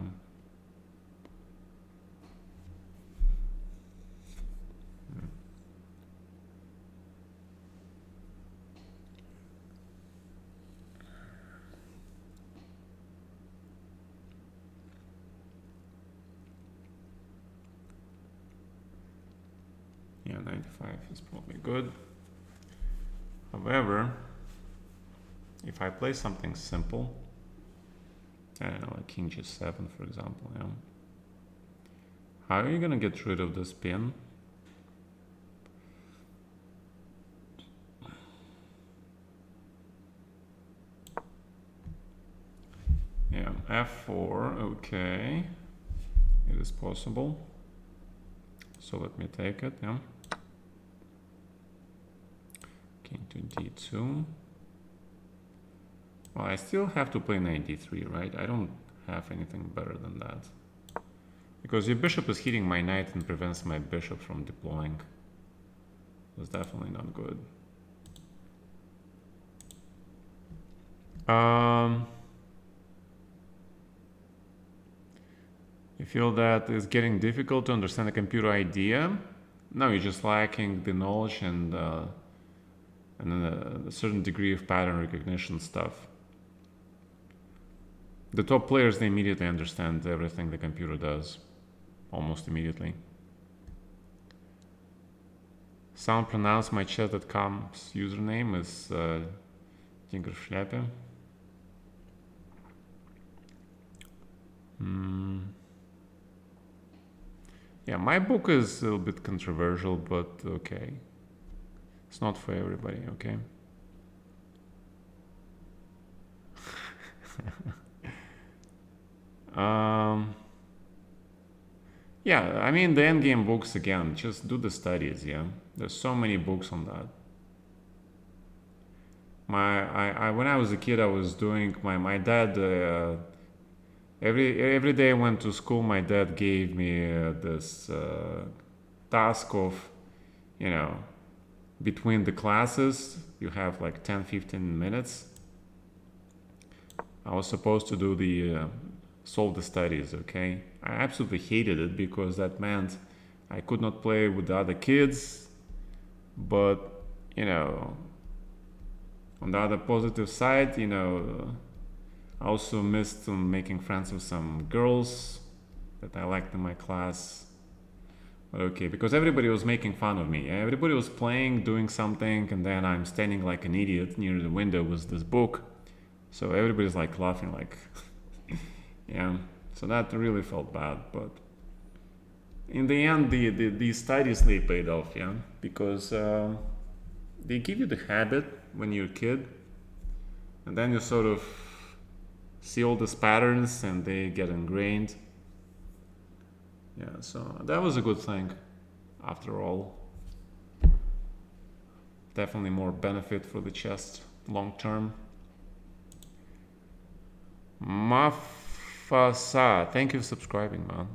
Yeah, 95 is probably good. However, if I play something simple, I don't know, like king g7, for example, yeah. How are you gonna get rid of this pin? Yeah, f4, okay. It is possible. So let me take it, yeah. King to d2. Well, I still have to play knight d3, right? I don't have anything better than that. Because your bishop is hitting my knight and prevents my bishop from deploying. That's definitely not good. You feel that it's getting difficult to understand a computer idea? No, you're just lacking the knowledge and a certain degree of pattern recognition stuff. The top players, they immediately understand everything the computer does. Almost immediately. Sound pronounced my chat.com's username is Tiger Schleppe. Yeah, my book is a little bit controversial, but okay. It's not for everybody, okay? Yeah, I mean the endgame books again, just do the studies, yeah? There's so many books on that. When I was a kid, I was doing my dad every day I went to school. My dad gave me this task of, you know, between the classes, you have like 10-15 minutes. I was supposed to do the solve the studies. Okay, I absolutely hated it because that meant I could not play with the other kids, but you know, on the other positive side, you know, I also missed making friends with some girls that I liked in my class. But okay, because everybody was making fun of me. Everybody was playing, doing something, and then I'm standing like an idiot near the window with this book. So everybody's like laughing, like, yeah. So that really felt bad. But in the end, the studies, they paid off, yeah, because they give you the habit when you're a kid, and then you sort of see all these patterns and they get ingrained. Yeah, so that was a good thing after all. Definitely more benefit for the chest long term. Mafasa, thank you for subscribing, man.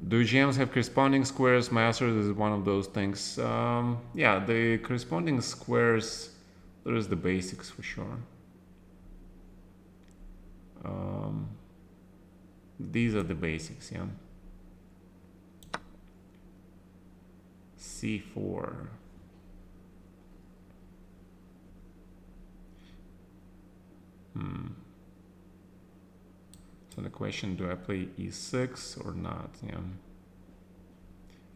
Do GMs have corresponding squares? My answer is one of those things. Yeah, the corresponding squares, there is the basics for sure. These are the basics, yeah. C4. So the question, do I play E6 or not? Yeah.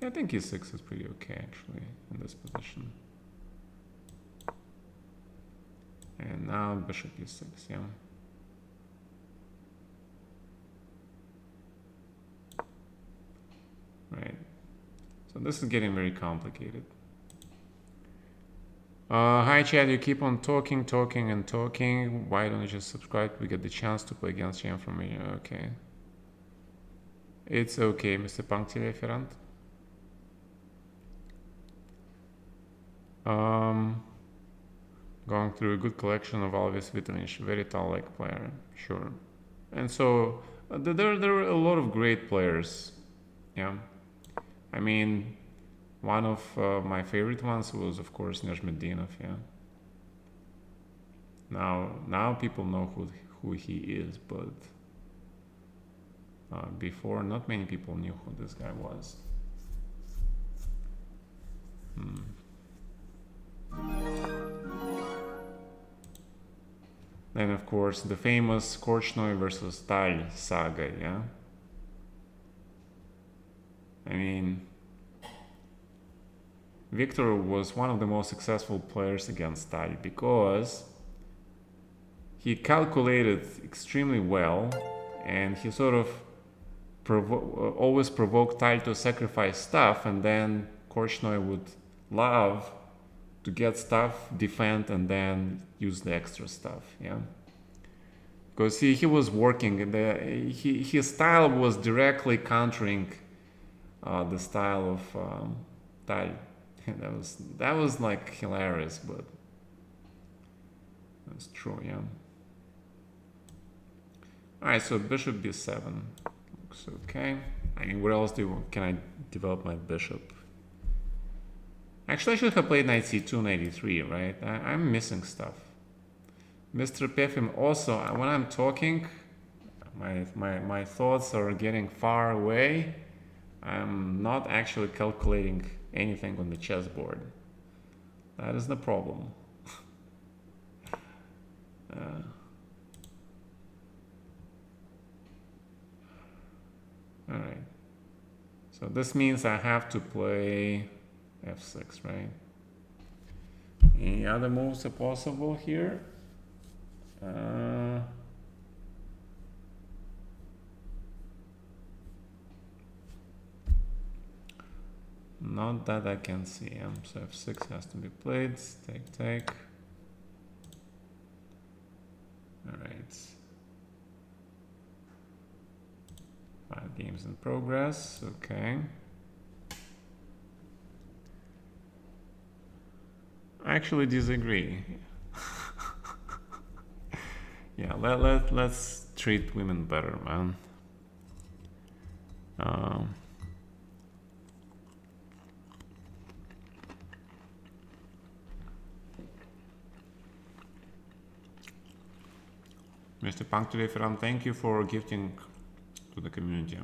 I think E6 is pretty okay actually in this position. And now bishop E6, yeah. Right. So this is getting very complicated. Hi Chad, you keep on talking. Why don't you just subscribe? We get the chance to play against GM from me. Okay. It's okay, Mr. Puncti Referent. Going through a good collection of Alves Vitanish, very tall-like player, sure. And so there are a lot of great players. Yeah. I mean, one of my favorite ones was, of course, Nejmedinov. Yeah. Now people know who he is, but before, not many people knew who this guy was. Then, of course, the famous Korchnoi versus Tal saga. Yeah. I mean, Victor was one of the most successful players against Tal because he calculated extremely well, and he sort of always provoked Tal to sacrifice stuff, and then Korchnoi would love to get stuff, defend, and then use the extra stuff. Yeah, because he was working. His style was directly countering the style of Tal. That was like hilarious, but that's true. Yeah. All right, so bishop b7 looks okay. I mean, where else can I develop my bishop? Actually, I should have played knight c2, knight e3, right? I'm missing stuff. Mr. Pefim, also, when I'm talking, my thoughts are getting far away. I'm not actually calculating anything on the chessboard. That is the problem. All right. So this means I have to play f6, right? Any other moves are possible here? Not that I can see. So f6 has to be played. Take. All right. 5 games in progress. Okay. I actually disagree. Yeah, let's treat women better, man. Mr. Punctureferan, thank you for gifting to the community.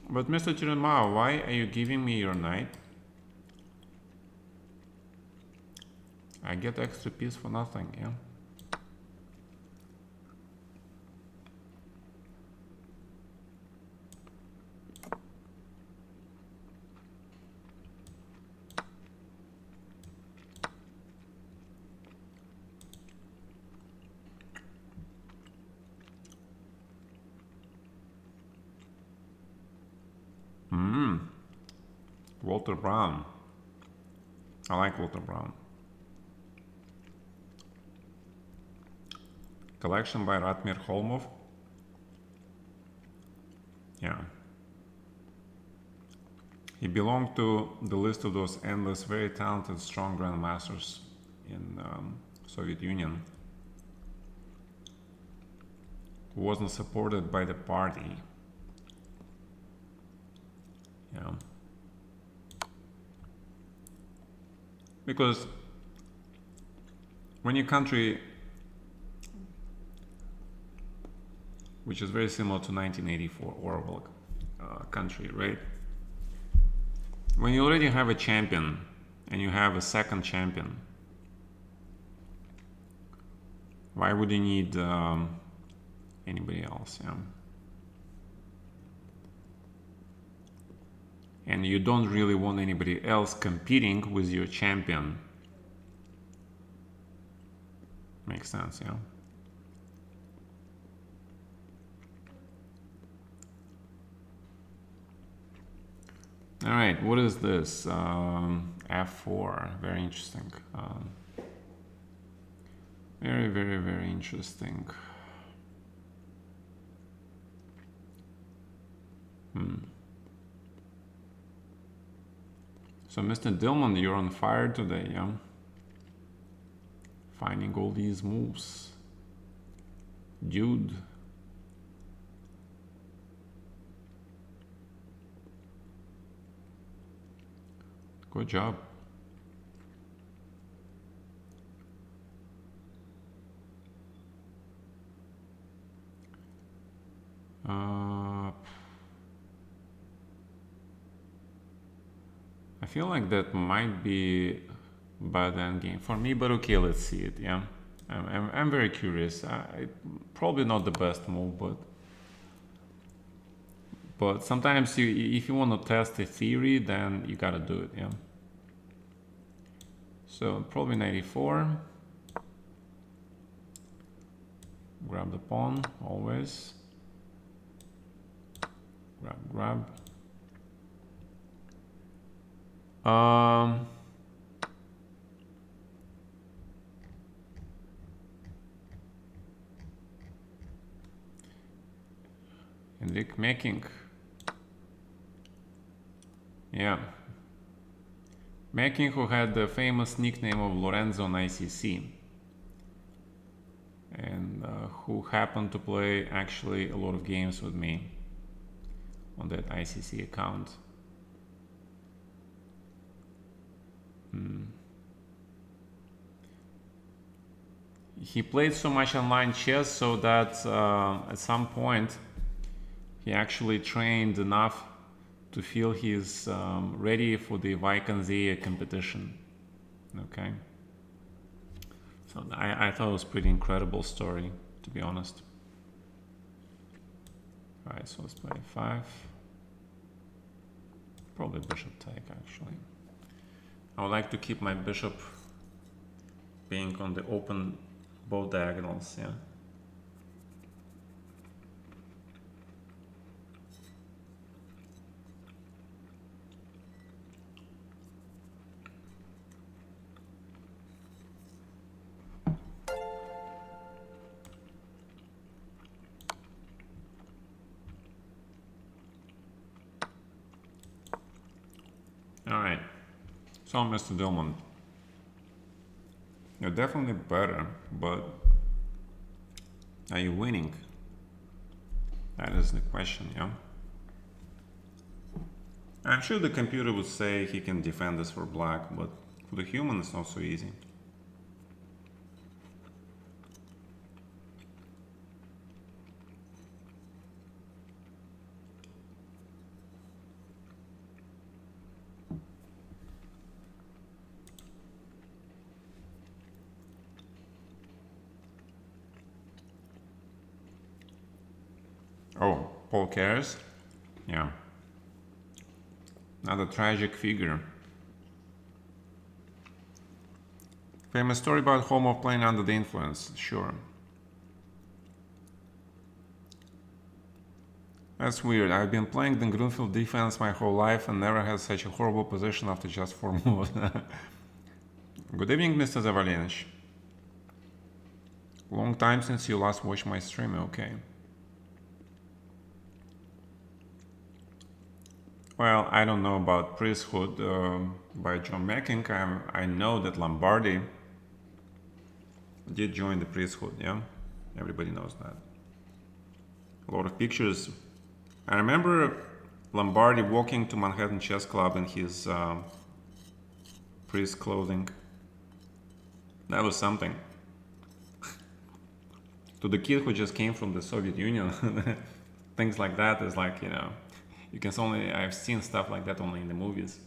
But Mr. Chiranmao, why are you giving me your knight? I get extra piece for nothing, yeah? Walter Brown. I like Walter Brown. Collection by Ratmir Holmov. Yeah. He belonged to the list of those endless, very talented, strong grandmasters in Soviet Union who wasn't supported by the party. Because when your country, which is very similar to 1984 Orwell country, right? When you already have a champion and you have a second champion, why would you need anybody else? Yeah. And you don't really want anybody else competing with your champion. Makes sense, yeah. All right, what is this? F4, very interesting. Very, very, very interesting. So, Mr. Dillman, you're on fire today, yeah? Finding all these moves. Dude. Good job. I feel like that might be bad endgame for me, but okay, let's see it. Yeah, I'm very curious. Probably not the best move, but sometimes if you want to test a theory, then you gotta do it. Yeah. So probably 94. Grab the pawn always. Grab. Enric Making. Yeah. Making, who had the famous nickname of Lorenzo on ICC. And who happened to play actually a lot of games with me on that ICC account. He played so much online chess so that at some point he actually trained enough to feel he's ready for the Vaikanzia competition. Okay. So I thought it was a pretty incredible story, to be honest. Alright, so let's play 5. Probably bishop take, actually. I would like to keep my bishop being on the open both diagonals, yeah. Alright, so Mr. Dillman, you're definitely better, but are you winning? That is the question, yeah? I'm sure the computer would say he can defend this for black, but for the human it's not so easy. Oh, Paul cares? Yeah. Another tragic figure. Famous story about Homo playing under the influence, sure. That's weird. I've been playing the Grunfeld defense my whole life and never had such a horrible position after just 4 moves. Good evening, Mr. Zavalenich. Long time since you last watched my stream, okay. Well, I don't know about Priesthood by John Macking. I know that Lombardi did join the Priesthood, yeah? Everybody knows that. A lot of pictures. I remember Lombardi walking to Manhattan Chess Club in his priest clothing. That was something. To the kid who just came from the Soviet Union, things like that is like, you know, you can only, I've seen stuff like that only in the movies.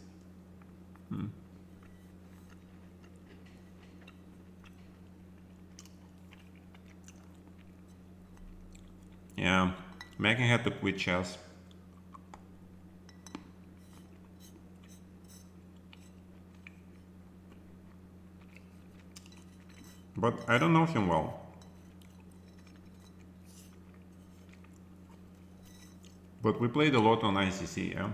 Yeah, Megan had to quit chess. But I don't know him well. But we played a lot on ICC, yeah?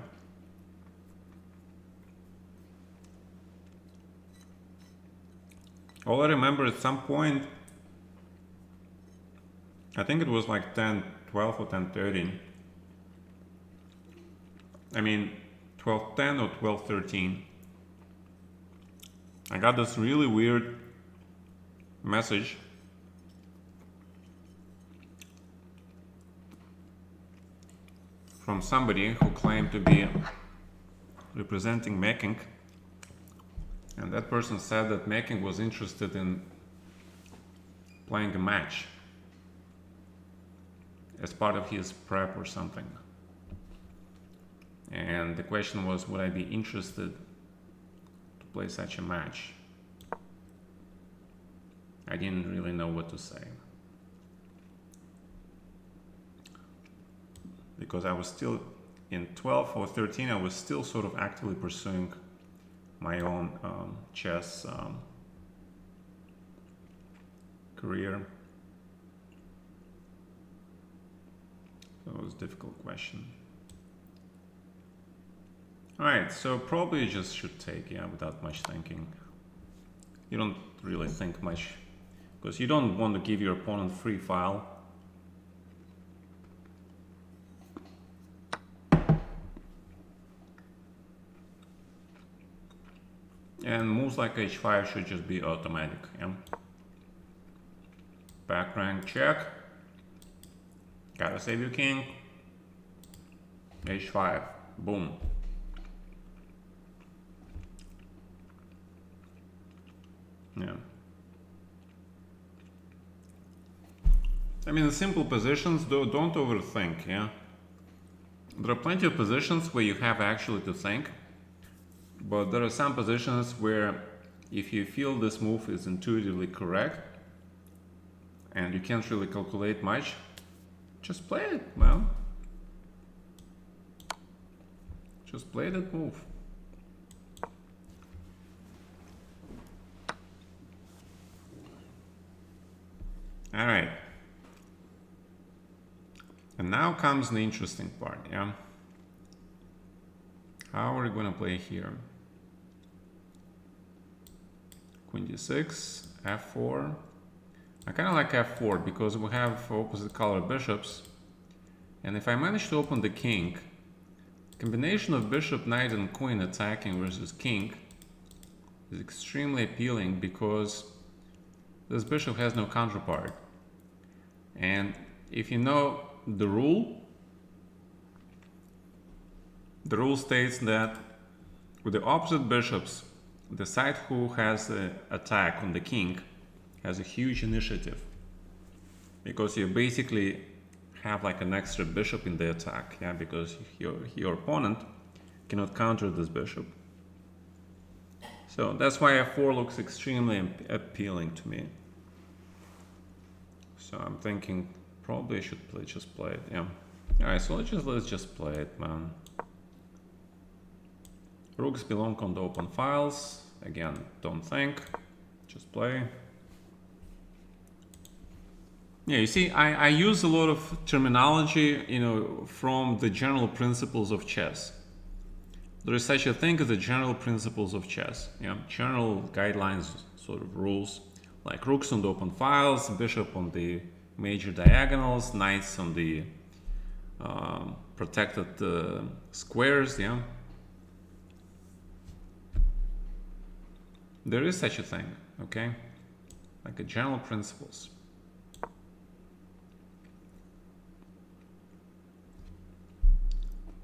All I remember at some point, I think it was like 10-12 or 10-13. I mean, 12-10 or 12-13. I got this really weird message from somebody who claimed to be representing Meking, and that person said that Meking was interested in playing a match as part of his prep or something. And the question was, would I be interested to play such a match? I didn't really know what to say, because I was still in 12 or 13, I was still sort of actively pursuing my own chess career. So it was a difficult question. Alright, so probably you just should take, yeah, without much thinking. You don't really think much, because you don't want to give your opponent free file. And moves like h5 should just be automatic, yeah? Back rank check. Gotta save your king. h5, boom. Yeah. I mean, the simple positions, though, don't overthink, yeah? There are plenty of positions where you have actually to think, but there are some positions where if you feel this move is intuitively correct and you can't really calculate much, just play it, well. Just play that move. Alright. And now comes the interesting part, yeah? How are we gonna play here? Queen d6, f4. I kind of like f4 because we have opposite color bishops. And if I manage to open the king, combination of bishop, knight and queen attacking versus king is extremely appealing because this bishop has no counterpart. And if you know the rule states that with the opposite bishops, the side who has the attack on the king has a huge initiative, because you basically have like an extra bishop in the attack, yeah, because your opponent cannot counter this bishop. So that's why f4 looks extremely appealing to me. So I'm thinking probably I should just play it, yeah. Alright, so let's just play it, man. Rooks belong on the open files. Again, don't think, just play. Yeah, you see, I use a lot of terminology, you know, from the general principles of chess. There is such a thing as the general principles of chess, yeah, general guidelines, sort of rules, like rooks on the open files, bishop on the major diagonals, knights on the protected squares, yeah. There is such a thing, okay, like a general principles.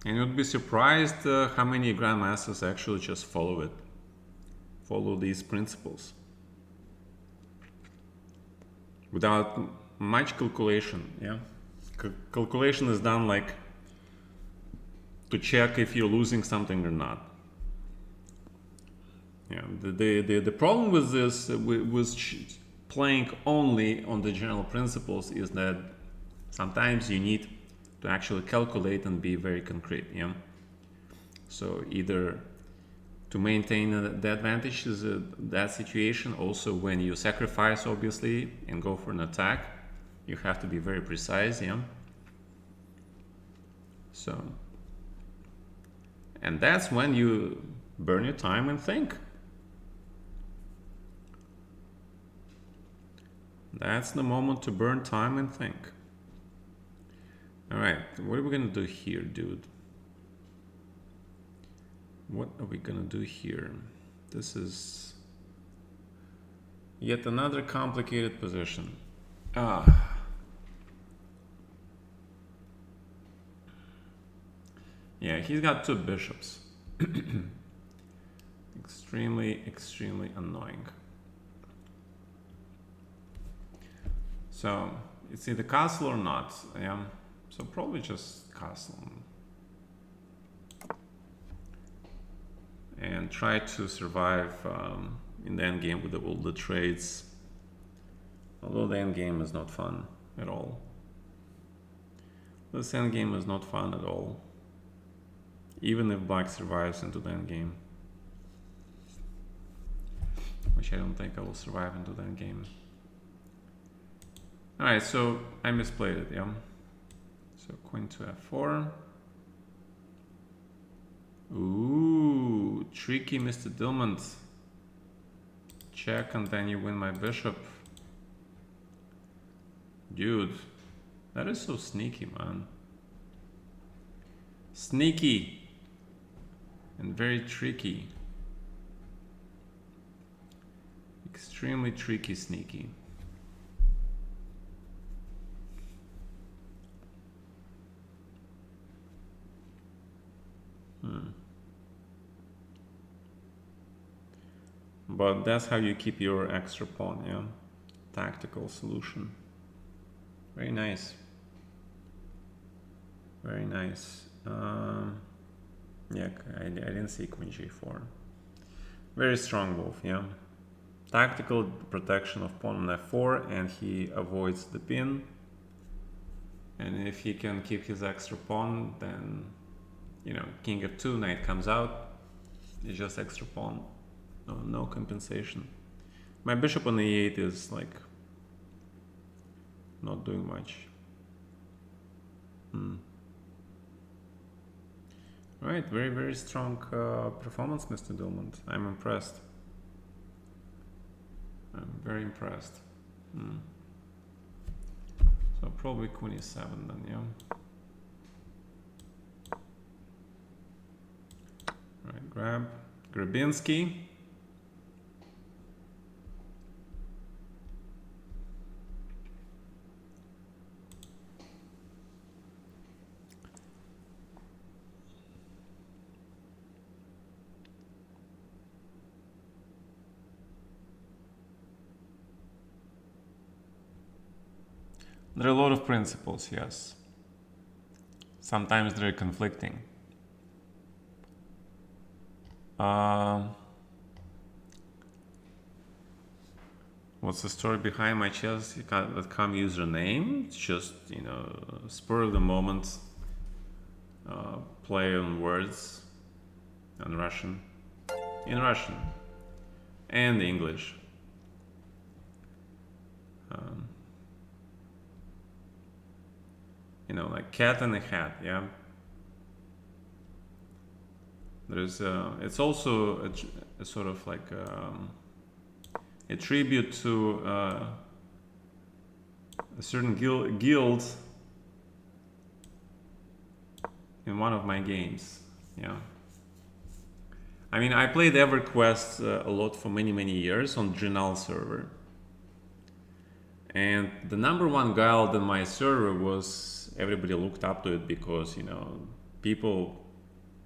And you'd be surprised how many grandmasters actually just follow these principles. without much calculation. Yeah, calculation is done like to check if you're losing something or not. Yeah, the problem with this, with playing only on the general principles, is that sometimes you need to actually calculate and be very concrete. Yeah. So either to maintain the advantage is that situation. Also, when you sacrifice, obviously, and go for an attack, you have to be very precise. Yeah. So, and that's when you burn your time and think. That's the moment to burn time and think. All right, what are we gonna do here, dude? What are we gonna do here? This is yet another complicated position. Yeah, he's got two bishops. Extremely annoying. So it's either castle or not. Yeah. So probably just castle. And try to survive in the endgame with all the trades. Although the endgame is not fun at all. This endgame is not fun at all. Even if black survives into the endgame. Which I don't think I will survive into the endgame. Alright, so I misplayed it, yeah. So queen to f4. Ooh, tricky Mr. Dillman. Check and then you win my bishop. Dude, that is so sneaky, man. Sneaky and very tricky. Extremely tricky, sneaky. But that's how you keep your extra pawn, yeah. Tactical solution. Very nice. Very nice. Yeah, I didn't see queen g4. Very strong move, yeah. Tactical protection of pawn on f4, and he avoids the pin. And if he can keep his extra pawn, then, you know, king f2, knight comes out. It's just extra pawn. No compensation. My bishop on e8 is like not doing much. Right, very strong performance, Mr. Dillman. I'm impressed. I'm very impressed. So probably queen e7 then, yeah. Right, grab Grabinski. There are a lot of principles, yes. Sometimes they're conflicting. What's the story behind my chess.com username? It's just, you know, spur of the moment, play on words in Russian and English. You know, like cat in a hat, yeah. There's it's also a sort of like a tribute to a certain guild in one of my games, yeah. I mean, I played EverQuest a lot for many years on Grenal server. And the #1 guild in my server was, everybody looked up to it because, you know, people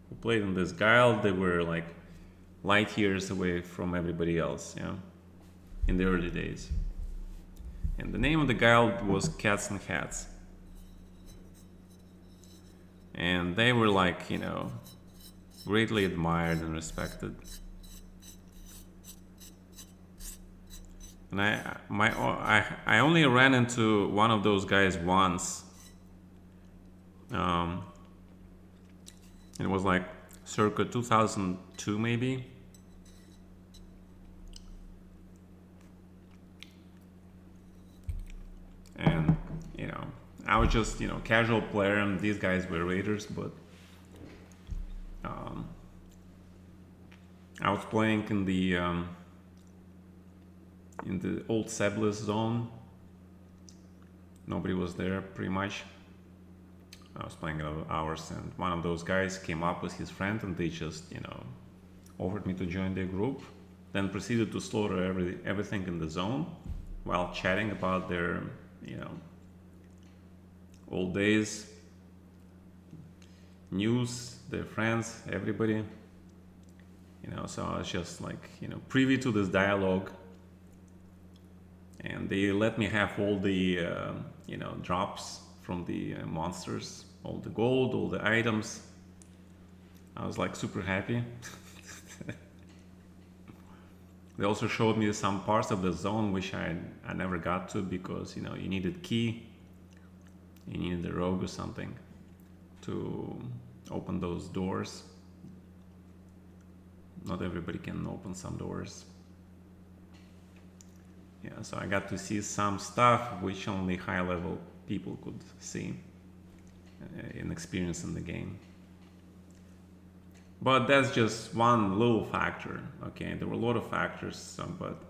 who played in this guild, they were like light years away from everybody else, yeah, in the early days. And the name of the guild was Cats and Hats. And they were like, you know, greatly admired and respected. And I only ran into one of those guys once. It was like circa 2002 maybe. And, you know, I was just, you know, casual player and these guys were raiders, but I was playing in the old Seblis zone. Nobody was there pretty much. I was playing hours, and one of those guys came up with his friend, and they just, you know, offered me to join their group. Then proceeded to slaughter everything in the zone, while chatting about their, you know, old days, news, their friends, everybody. You know, so I was just like, you know, privy to this dialogue, and they let me have all the, you know, drops from the monsters, all the gold, all the items. I was like super happy. They also showed me some parts of the zone which I never got to because, you know, you needed key, you needed a rogue or something to open those doors. Not everybody can open some doors. Yeah, so I got to see some stuff which only high level people could see and experience in the game. But that's just one little factor. Okay, there were a lot of factors, but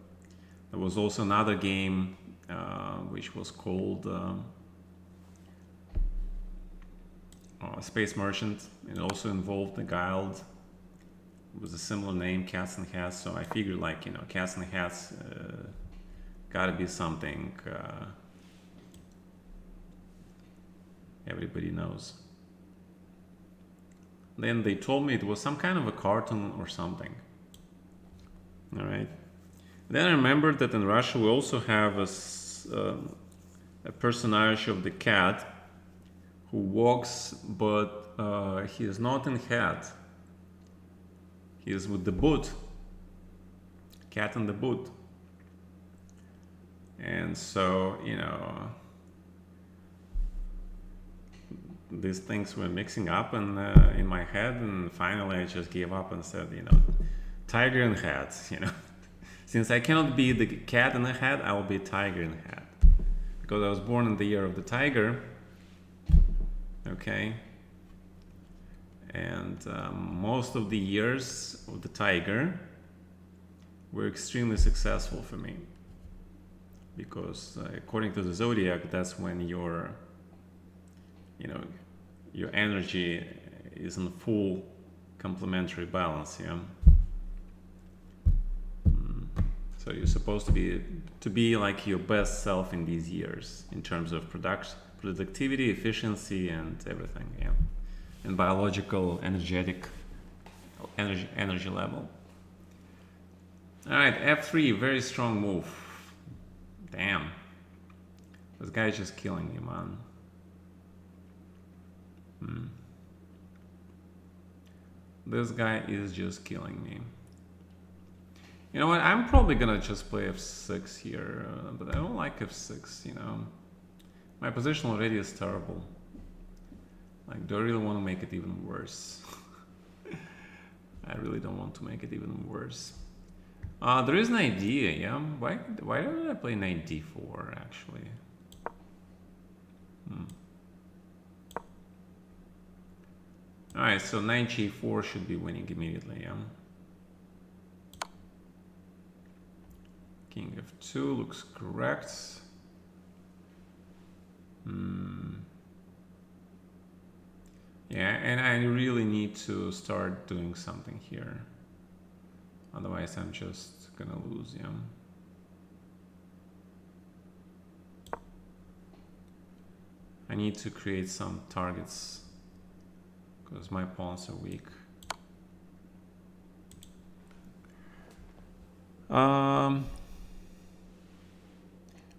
there was also another game which was called Space Merchant. It also involved the guild. It was a similar name, Cats and Hats. So I figured, like, you know, Cats and Hats gotta be something everybody knows. Then they told me it was some kind of a cartoon or something. All right. Then I remembered that in Russia we also have a personage of the cat who walks, but he is not in hat. He is with the boot. Cat in the boot. And so, you know, these things were mixing up in my head, and finally I just gave up and said, you know, tiger in hat, you know. Since I cannot be the cat in a hat, I will be tiger in a hat. Because I was born in the year of the tiger, okay? And most of the years of the tiger were extremely successful for me. Because according to the zodiac, that's when your, you know, your energy is in full complementary balance, yeah. So you're supposed to be like your best self in these years in terms of productivity, efficiency, and everything, yeah, and biological, energetic energy level. All right, F3, very strong move. Damn, this guy's just killing me, man. This guy is just killing me. You know what? I'm probably gonna just play f6 here, but I don't like f6. You know, my position already is terrible. Like, do I really want to make it even worse? I really don't want to make it even worse. There is an idea, yeah. Why don't I play knight d4 actually? All right, so knight g4 should be winning immediately, yeah. King f2 looks correct. Yeah, and I really need to start doing something here. Otherwise, I'm just gonna lose, yeah. I need to create some targets because my pawns are weak.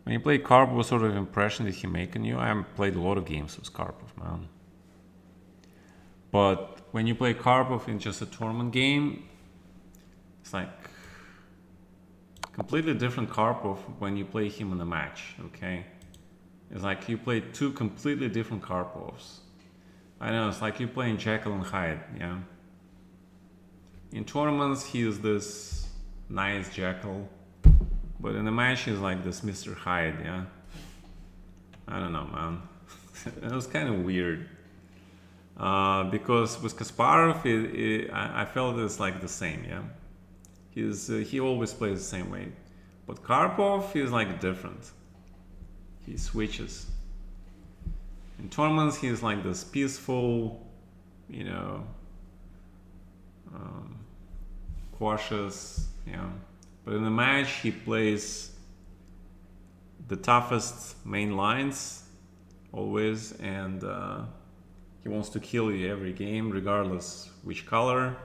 When you play Karpov, what sort of impression did he make on you? I haven't played a lot of games with Karpov, man. But when you play Karpov in just a tournament game, it's like completely different Karpov when you play him in a match, okay? It's like you play two completely different Karpovs. I know, it's like you playing Jekyll and Hyde, yeah? In tournaments, he is this nice Jekyll, but in the match, he's like this Mr. Hyde, yeah? I don't know, man. It was kind of weird. Because with Kasparov, I felt it's like the same, yeah? He always plays the same way. But Karpov is like different. He switches. In tournaments, he's like this peaceful, you know, cautious, yeah. But in the match, he plays the toughest main lines always, and he wants to kill you every game, regardless which color.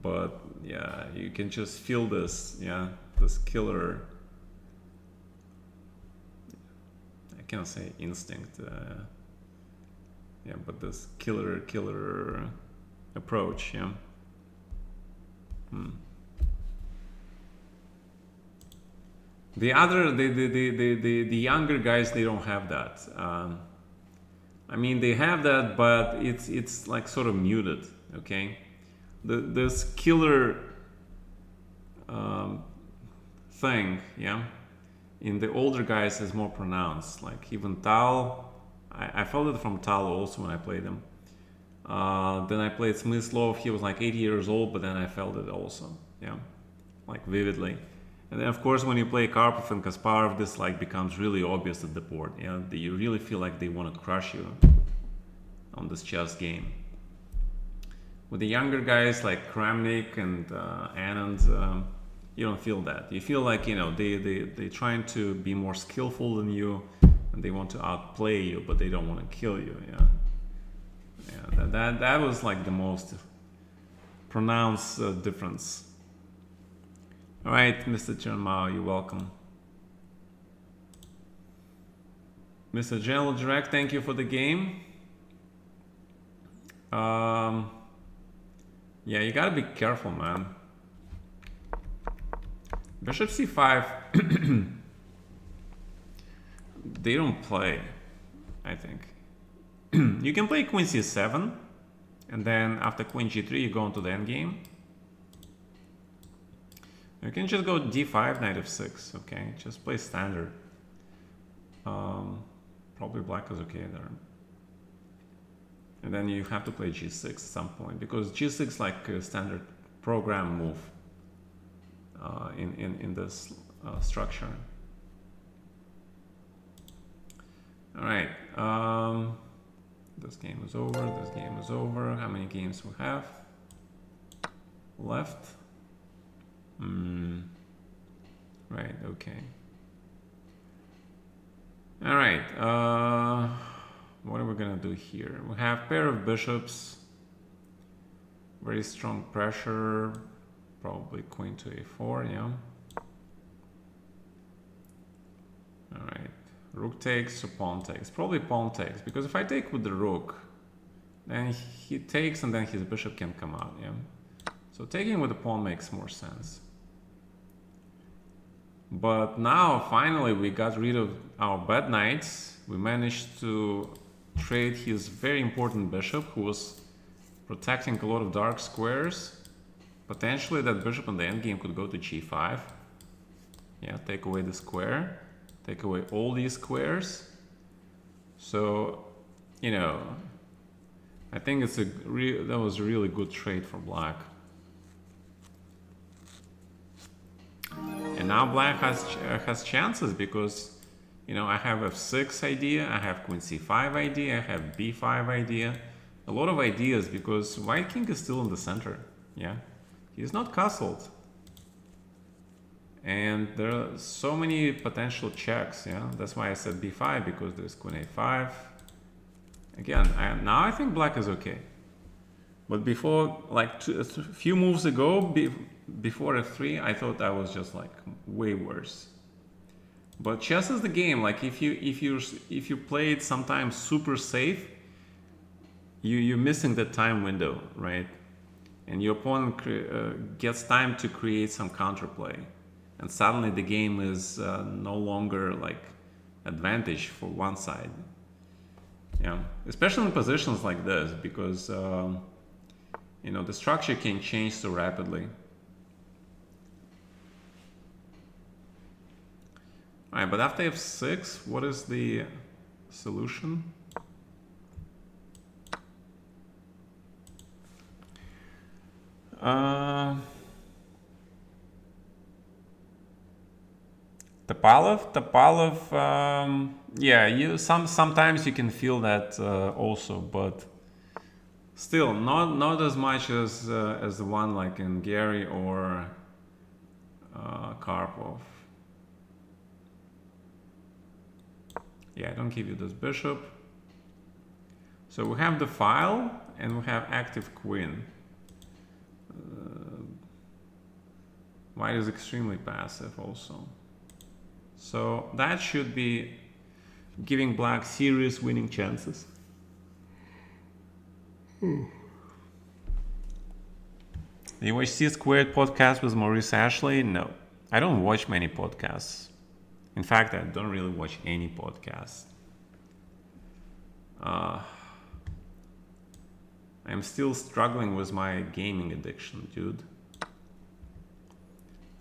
But yeah, you can just feel this, yeah, this killer. I can't say instinct, yeah, but this killer approach, yeah. The younger guys, they don't have that. I mean, they have that, but it's like sort of muted, okay? This killer thing, yeah, in the older guys is more pronounced. Like even Tal, I felt it from Tal also when I played him. Then I played Smyslov. He was like 80 years old, but then I felt it also, yeah, like vividly. And then of course when you play Karpov and Kasparov, this like becomes really obvious at the board. Yeah, you really feel like they want to crush you on this chess game. With the younger guys like Kramnik and Anand, you don't feel that. You feel like, you know, they're trying to be more skillful than you, and they want to outplay you, but they don't want to kill you. Yeah, yeah. That was like the most pronounced difference. All right, Mr. Chermao, you're welcome. Mr. General Direct, thank you for the game. Yeah, you gotta be careful, man. Bishop c5, they don't play, I think. You can play queen c7, and then after queen g3, you go into the endgame. You can just go d5, knight f6, okay? Just play standard. Probably black is okay there. And then you have to play g6 at some point, because g6 is like a standard program move in this structure. All right. This game is over. This game is over. How many games we have left? Right. Okay. All right. What are we gonna do here? We have pair of bishops. Very strong pressure. Probably queen to a4. Yeah. All right. Rook takes or pawn takes? Probably pawn takes, because if I take with the rook, then he takes and then his bishop can come out, yeah? So taking with the pawn makes more sense. But now, finally, we got rid of our bad knights. We managed to trade his very important bishop, who was protecting a lot of dark squares. Potentially that bishop in the endgame could go to g5. Yeah, take away the square. Take away all these squares. So, you know, I think it's that was a really good trade for black. And now black has chances, because, you know, I have f6 idea, I have queen c5 idea, I have b5 idea. A lot of ideas, because white king is still in the center. Yeah, he's not castled. And there are so many potential checks, yeah? That's why I said b5, because there's queen a5. Again, now I think black is okay. But before, like a few moves ago, before f3, I thought that was just like way worse. But chess is the game. Like if you play it sometimes super safe, you're missing the time window, right? And your opponent gets time to create some counterplay, and suddenly the game is no longer like advantage for one side. Yeah, especially in positions like this, because the structure can change so rapidly. All right, but after f6, what is the solution? Topalov, yeah, sometimes you can feel that also, but still not as much as the one like in Gary or Karpov. Yeah, I don't give you this bishop. So we have the file and we have active queen. White is extremely passive also. So that should be giving black serious winning chances. Do you watch C-Squared podcast with Maurice Ashley? No, I don't watch many podcasts. In fact, I don't really watch any podcasts. I'm still struggling with my gaming addiction, dude.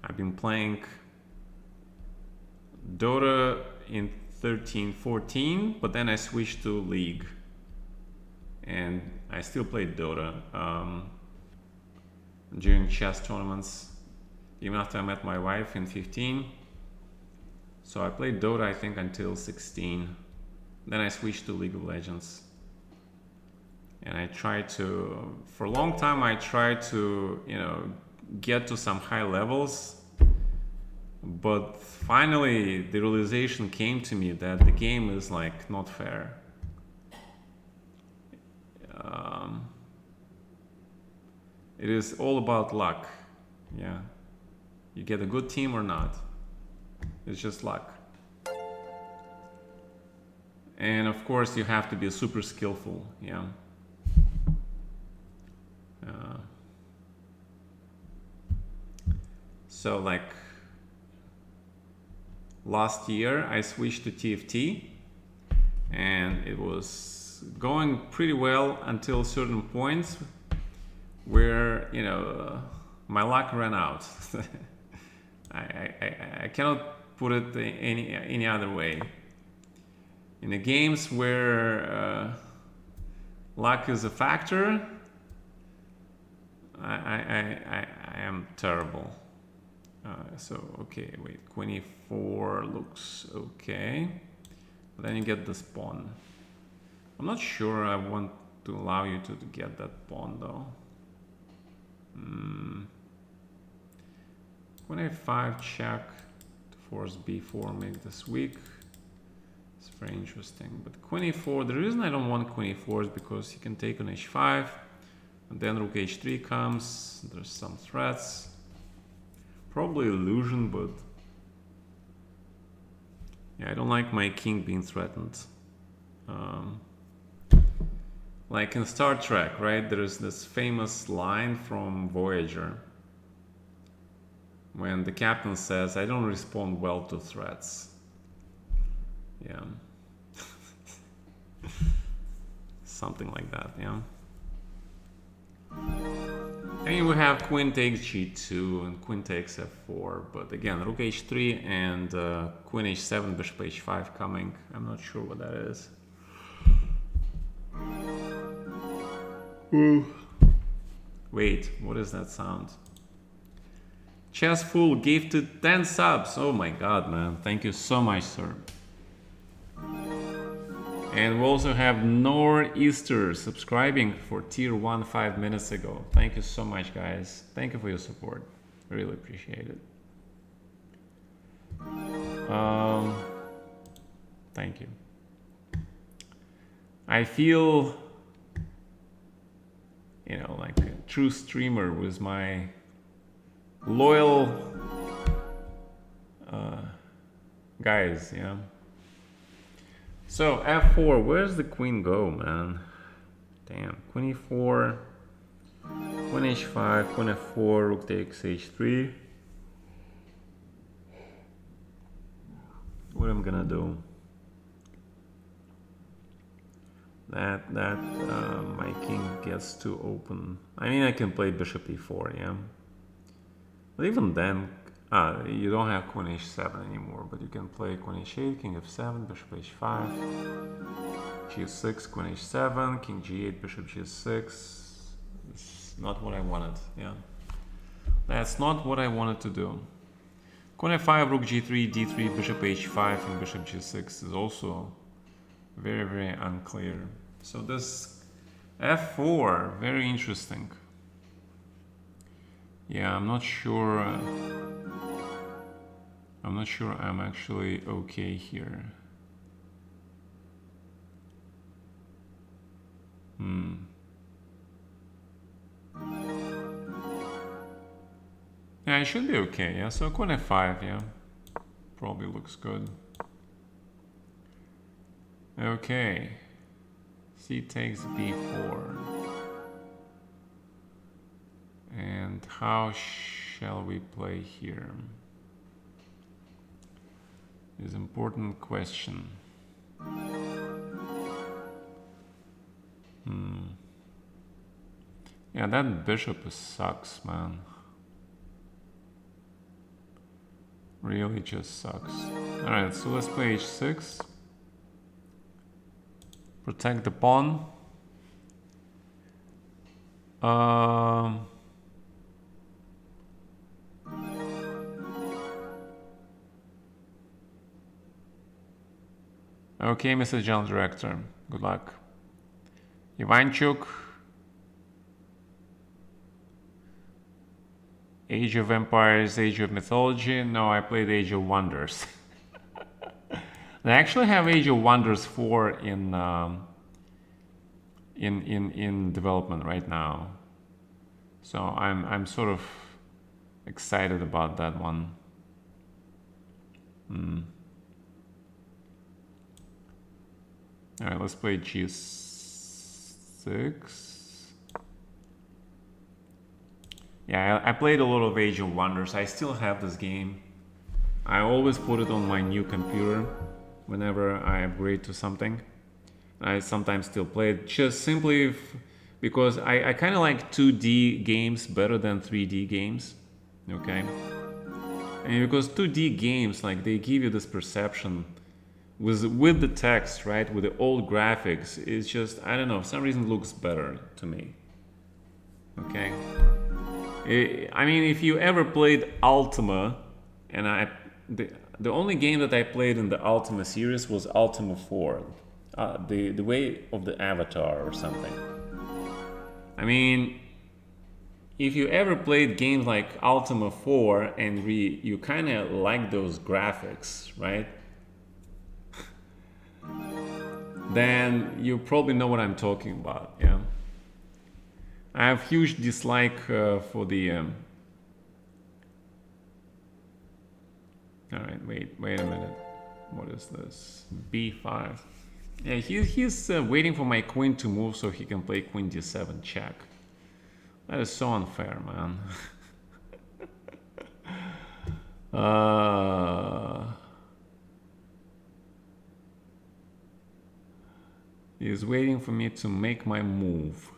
I've been playing Dota in 13-14, but then I switched to League. And I still play Dota during chess tournaments, even after I met my wife in 15. So I played Dota, I think, until 16. Then I switched to League of Legends. And I tried to, for a long time, I tried to, get to some high levels. But finally, the realization came to me that the game is like not fair. It is all about luck. Yeah. You get a good team or not. It's just luck. And of course, you have to be super skillful. Yeah. So like last year, I switched to TFT, and it was going pretty well until certain points where my luck ran out. I cannot put it any other way. In the games where luck is a factor, I am terrible. So okay, wait, 24 looks okay. Then you get this pawn. I'm not sure I want to allow you to get that pawn though. Queen a5 check to force b4, make this weak. It's very interesting. But queen e4, the reason I don't want queen e4 is because you can take on h5, and then rook h3 comes. There's some threats. Probably illusion, but yeah, I don't like my king being threatened. Like in Star Trek, right? There is this famous line from Voyager when the captain says, "I don't respond well to threats." Yeah. Something like that, yeah. And we have queen takes g2 and queen takes f4, but again, rook h3 and queen h7, bishop h5 coming. I'm not sure what that is. Wait, what is that sound? Chess Fool gifted 10 subs. Oh my god, man. Thank you so much, sir. And we also have Nor'easter subscribing for tier 1 5 minutes ago. Thank you so much, guys. Thank you for your support. Really appreciate it. Thank you. I feel, like a true streamer with my loyal guys, yeah. So f4, where's the queen go, man? Damn, queen e4, queen h5, queen f4, rook takes h3. What I'm gonna do? That my king gets too open. I mean, I can play bishop e4, yeah. But even then, you don't have queen h7 anymore, but you can play queen h8, king f7, bishop h5, g6, queen h7, king g8, bishop g6. It's not what I wanted, yeah. That's not what I wanted to do. Queen f5, rook g3, d3, bishop h5, and bishop g6 is also very, very unclear. So this f4, very interesting. Yeah, I'm not sure I'm actually okay here. Yeah, it should be okay. Yeah, so queen f5, yeah, probably looks good. Okay, c takes b4. And how shall we play here? Is important question. Yeah, that bishop sucks, man. Really just sucks. Alright, so let's play h6. Protect the pawn. Okay, Mr. General Director. Good luck. Ivanchuk. Age of Empires, Age of Mythology. No, I played Age of Wonders. They actually have Age of Wonders 4 in development right now. So I'm sort of excited about that one. All right, let's play g6. Yeah, I played a lot of Age of Wonders. I still have this game. I always put it on my new computer whenever I upgrade to something. I sometimes still play it just simply because I kind of like 2D games better than 3D games. Okay? And because 2D games, like, they give you this perception with the text, right? With the old graphics, it's just, I don't know, for some reason it looks better to me. Okay? I mean, if you ever played Ultima, and the only game that I played in the Ultima series was Ultima 4, the Way of the Avatar or something. I mean, if you ever played games like Ultima 4 and you kind of like those graphics, right? Then you probably know what I'm talking about, yeah. I have huge dislike for the. All right, wait a minute. What is this? B5. Yeah, he's waiting for my queen to move so he can play queen d7 check. That is so unfair, man. He's waiting for me to make my move.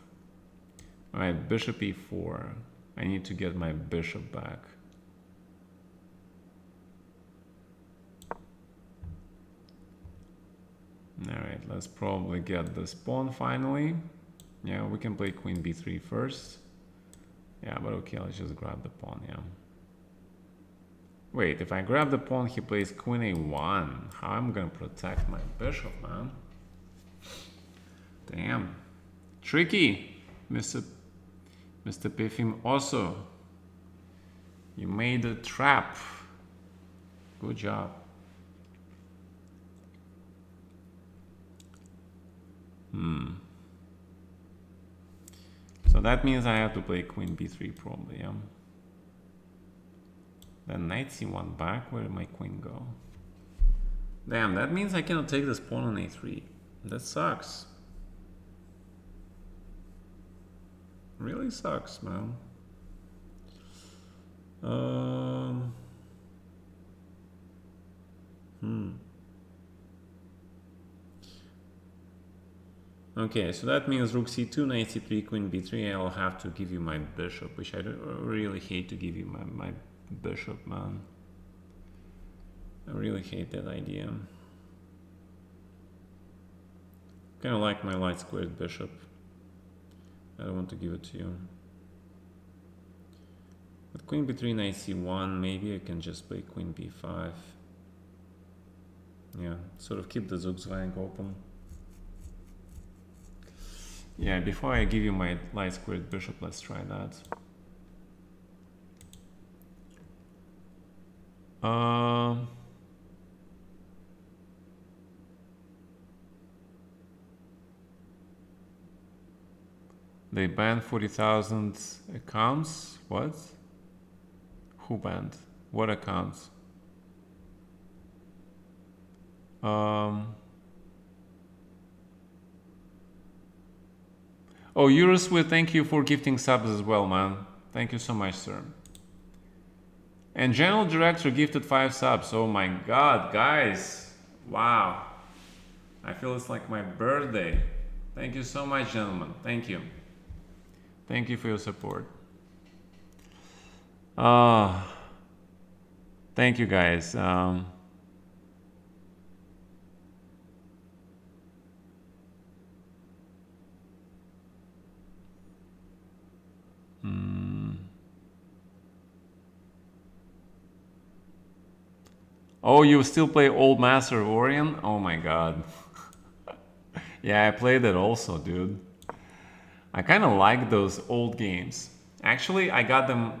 Alright, bishop e4. I need to get my bishop back. Alright, let's probably get this pawn finally. Yeah, we can play queen b3 first. Yeah, but okay, let's just grab the pawn, yeah. Wait, if I grab the pawn, he plays queen a1. How am I gonna protect my bishop, man? Damn. Tricky, Mr. Pifim also. You made a trap. Good job. So that means I have to play queen b3 probably, yeah. Then knight c1 back. Where did my queen go? Damn, that means I cannot take this pawn on a3. That sucks. Really sucks, man. Okay, so that means rook c2, knight c3, queen b3. I'll have to give you my bishop, which I really hate to give you my bishop, man. I really hate that idea. Kind of like my light squared bishop. I don't want to give it to you. But queen b3, knight c1, maybe I can just play queen b5. Yeah, sort of keep the Zugzwang open. Yeah, before I give you my light squared bishop, let's try that. They banned 40,000 accounts. What? Who banned? What accounts? Oh, Euroswit, thank you for gifting subs as well, man. Thank you so much, sir. And General Director gifted 5 subs. Oh my god, guys. Wow. I feel it's like my birthday. Thank you so much, gentlemen. Thank you. Thank you for your support. Thank you, guys. Oh, you still play Old Master of Orion? Oh my god. Yeah, I played it also, dude. I kind of like those old games. Actually, I got them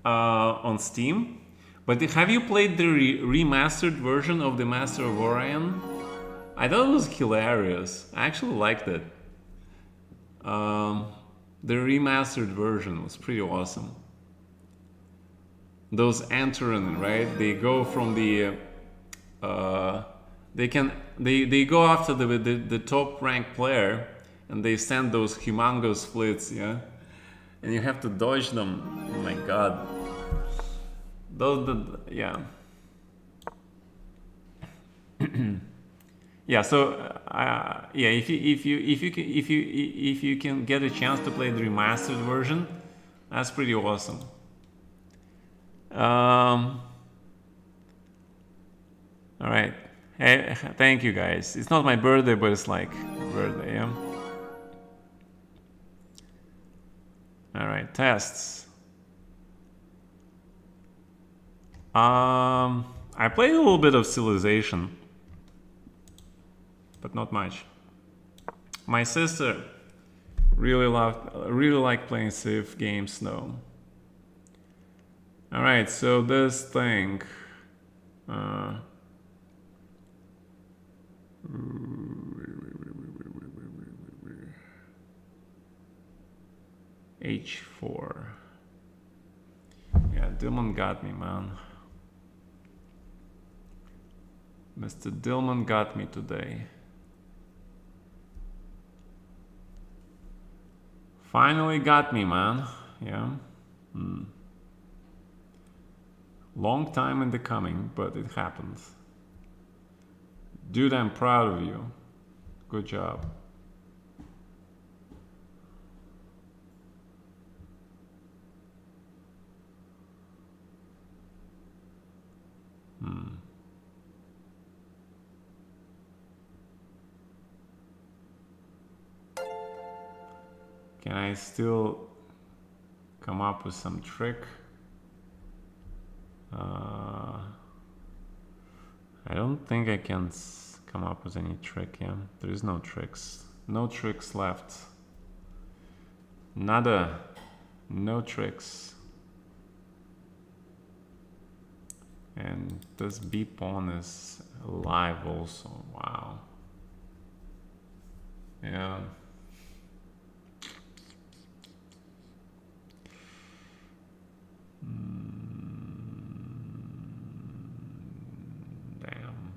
on Steam. But have you played the remastered version of the Master of Orion? I thought it was hilarious. I actually liked it. The remastered version was pretty awesome. Those Antaron, right? They go from the they go after the top ranked player, and they send those humongous flits, yeah, and you have to dodge them. Oh my god, yeah. Yeah, so yeah, if you can get a chance to play the remastered version, that's pretty awesome. All right. Hey, thank you, guys. It's not my birthday, but it's like birthday, yeah. All right, tests. I played a little bit of Civilization, but not much. My sister really liked playing Civ games, though. All right, so this thing. H4. Yeah, Dillman got me, man. Mr. Dillman got me today. Finally got me, man. Yeah. Long time in the coming, but it happens. Dude, I'm proud of you. Good job. Can I still come up with some trick? I don't think I can come up with any trick, yeah. There is no tricks. No tricks left. Nada. No tricks. And this B pawn is alive also. Wow. Yeah. Damn.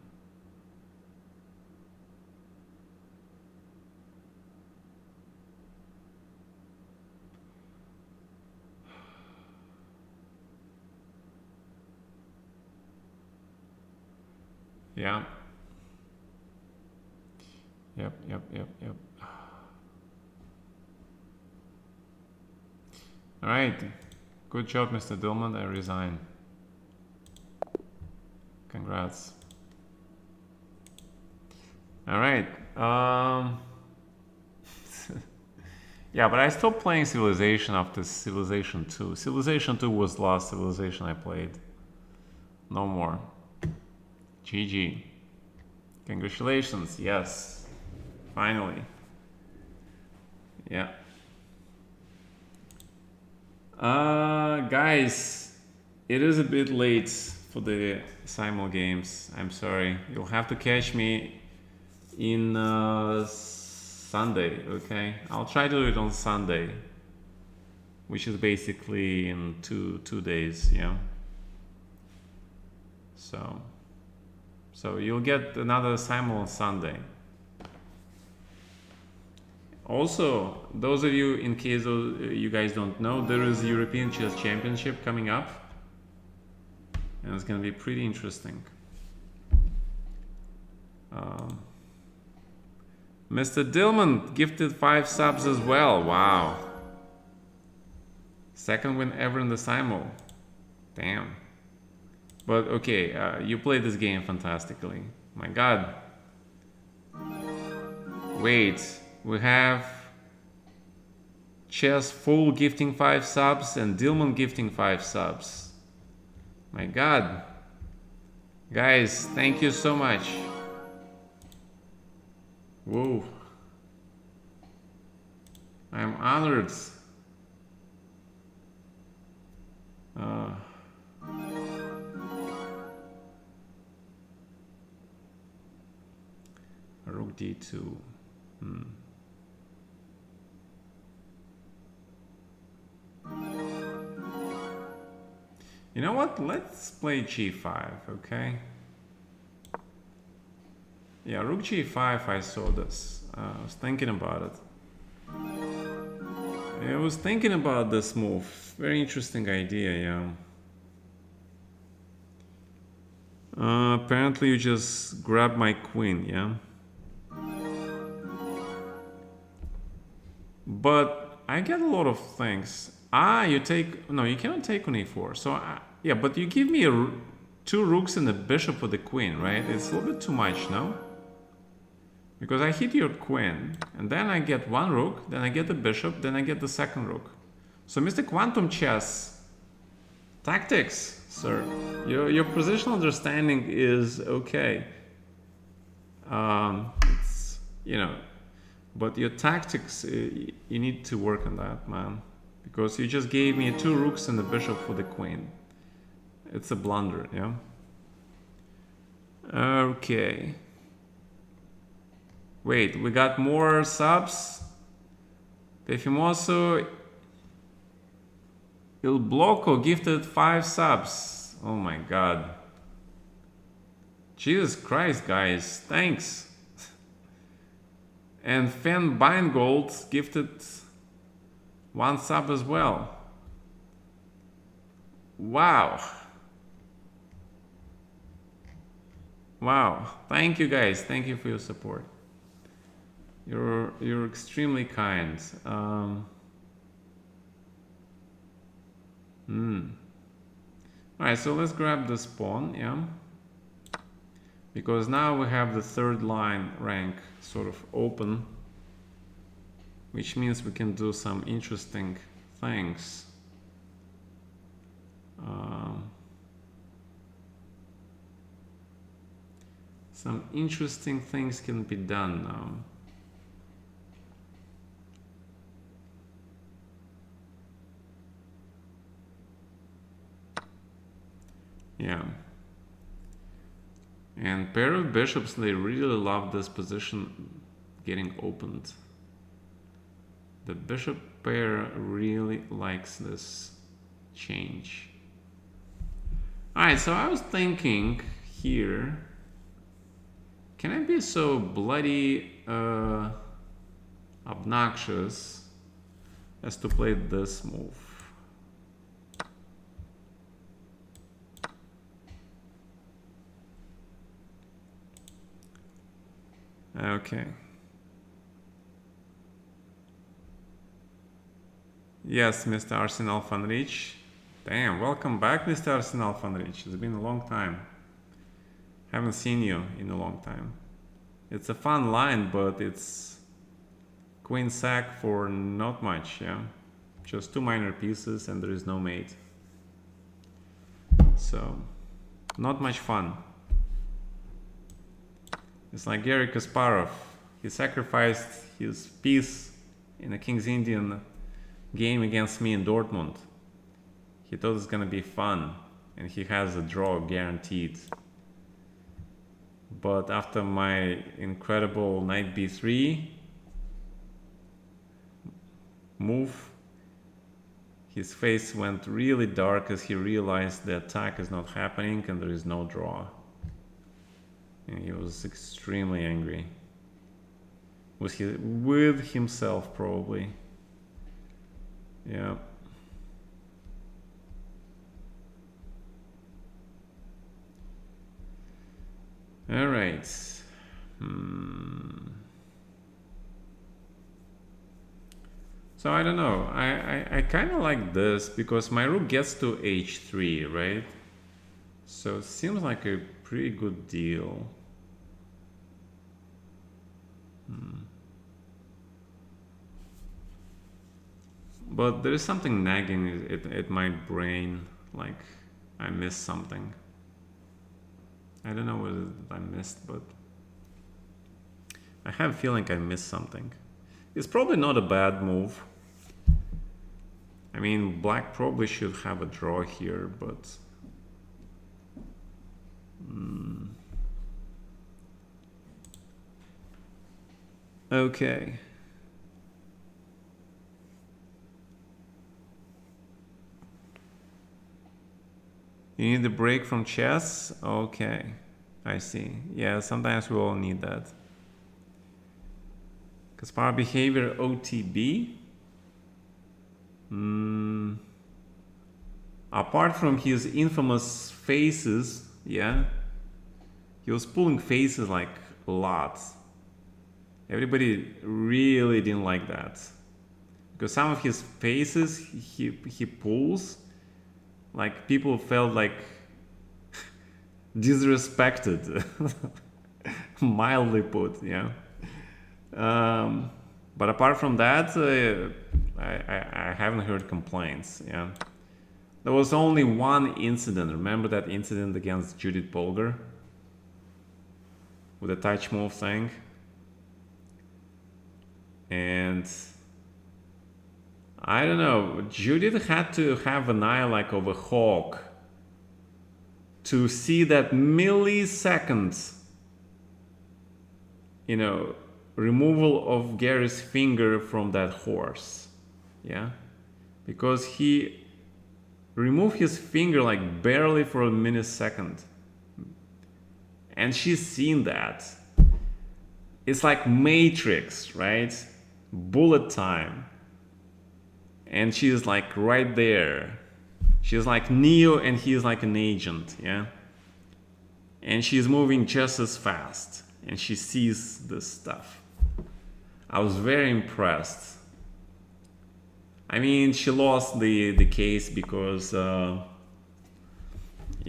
Yeah. Yep. All right. Good job, Mr. Dillman. I resign. Congrats. All right. Yeah, but I stopped playing Civilization after Civilization 2. Civilization 2 was the last Civilization I played. No more. GG. Congratulations. Yes. Finally. Yeah. Guys, it is a bit late for the Simul games. I'm sorry. You'll have to catch me in Sunday, okay? I'll try to do it on Sunday, which is basically in two days, yeah. So you'll get another Simul on Sunday. Also, those of you, in case you guys don't know, there is a European Chess Championship coming up, and it's going to be pretty interesting. Mr. Dillman gifted 5 subs as well. Wow. Second win ever in the Simul. Damn. But okay, you played this game fantastically. My god. Wait, we have Chess Full gifting 5 subs and Dillman gifting 5 subs. My god. Guys, thank you so much. Whoa. I'm honored. Rook d2. You know what? Let's play g5, okay? Yeah, rook g5, I saw this. I was thinking about it. I was thinking about this move. Very interesting idea, yeah. Apparently you just grab my queen, yeah? But I get a lot of things. You take... No, you cannot take on e4. So, yeah, but you give me 2 rooks and a bishop with the queen, right? It's a little bit too much, no? Because I hit your queen, and then I get 1 rook, then I get the bishop, then I get the second rook. So, Mr. Quantum Chess, tactics, sir. Your positional understanding is okay. It's, you know, but your tactics, you need to work on that, man. Because you just gave me 2 rooks and a bishop for the queen. It's a blunder, yeah? Okay. Wait, we got more subs. Pefimoso Il Bloco gifted 5 subs. Oh my god. Jesus Christ, guys. Thanks. And Fen Beingold gifted 1 sub as well. Wow. Wow. Thank you, guys. Thank you for your support. You're extremely kind. Alright, so let's grab this pawn, yeah? Because now we have the 3rd line rank sort of open, which means we can do some interesting things. Some interesting things can be done now. Yeah. And pair of bishops, they really love this position getting opened. The bishop pair really likes this change. Alright, so I was thinking here, can I be so bloody obnoxious as to play this move? Okay. Yes, Mr. Arsenal van Rich. Damn, welcome back, Mr. Arsenal van Rich. It's been a long time. Haven't seen you in a long time. It's a fun line, but it's queen sack for not much, yeah? Just 2 minor pieces and there is no mate. So, not much fun. It's like Garry Kasparov. He sacrificed his piece in a King's Indian game against me in Dortmund. He thought it's gonna be fun, and he has a draw guaranteed. But after my incredible knight b3 move, his face went really dark as he realized the attack is not happening and there is no draw. And he was extremely angry. With himself, probably. Yeah. All right. So I don't know. I kind of like this because my rook gets to h3, right? So it seems like a pretty good deal. But there is something nagging at my brain, like I missed something. I don't know what I missed, but I have a feeling I missed something. It's probably not a bad move. I mean, black probably should have a draw here, but okay. You need a break from chess? Okay, I see. Yeah, sometimes we all need that. Kasparov behavior OTB? Apart from his infamous faces, yeah, he was pulling faces like a lot. Everybody really didn't like that. Because some of his faces he pulls, like people felt like disrespected, mildly put, yeah. But apart from that, I haven't heard complaints, yeah. There was only one incident. Remember that incident against Judith Polgar? With the touch move thing? And I don't know, Judith had to have an eye like of a hawk to see that millisecond, you know, removal of Gary's finger from that horse, yeah? Because he removed his finger like barely for a millisecond. And she's seen that. It's like Matrix, right? Bullet time. And she's like right there. She's like Neo and he's like an agent, yeah? And she's moving just as fast. And she sees this stuff. I was very impressed. I mean, she lost the case because, you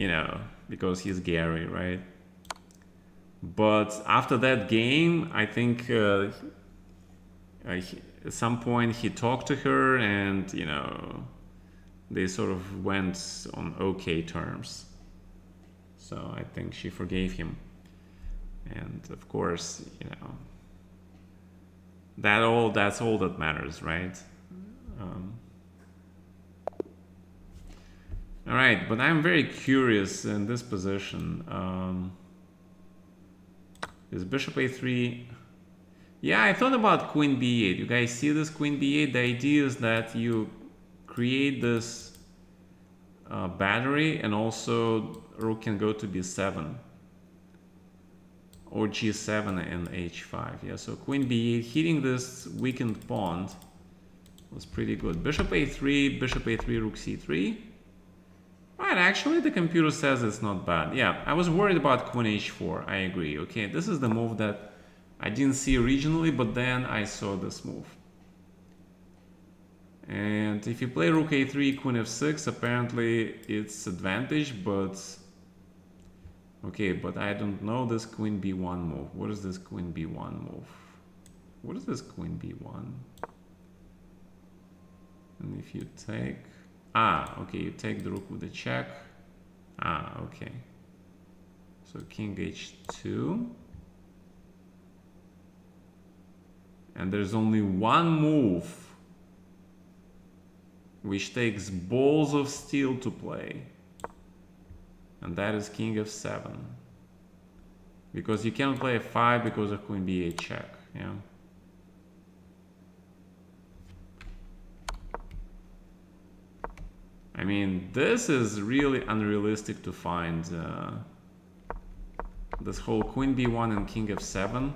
know, because he's Gary, right? But after that game, I think at some point he talked to her and, you know, they sort of went on okay terms. So I think she forgave him. And of course, you know, that's all that matters, right? All right, but I'm very curious in this position. Is bishop a3? Yeah, I thought about queen b8. You guys see this queen b8? The idea is that you create this battery and also rook can go to b7 or g7 and h5. Yeah, so queen b8 hitting this weakened pawn was pretty good. Bishop a3, rook c3. Right, actually the computer says it's not bad. Yeah, I was worried about queen h4. I agree. Okay, this is the move that I didn't see originally, but then I saw this move. And if you play rook a3, queen f6, apparently it's advantage, but okay, but I don't know this queen b1 move. What is this queen b1 move? What is this queen b1? And if you take, okay, you take the rook with the check. Okay. So king h2. And there's only one move which takes balls of steel to play. And that is king f7. Because you cannot play f5 because of queen b8 check. Yeah. I mean, this is really unrealistic to find. This whole queen b1 and king f7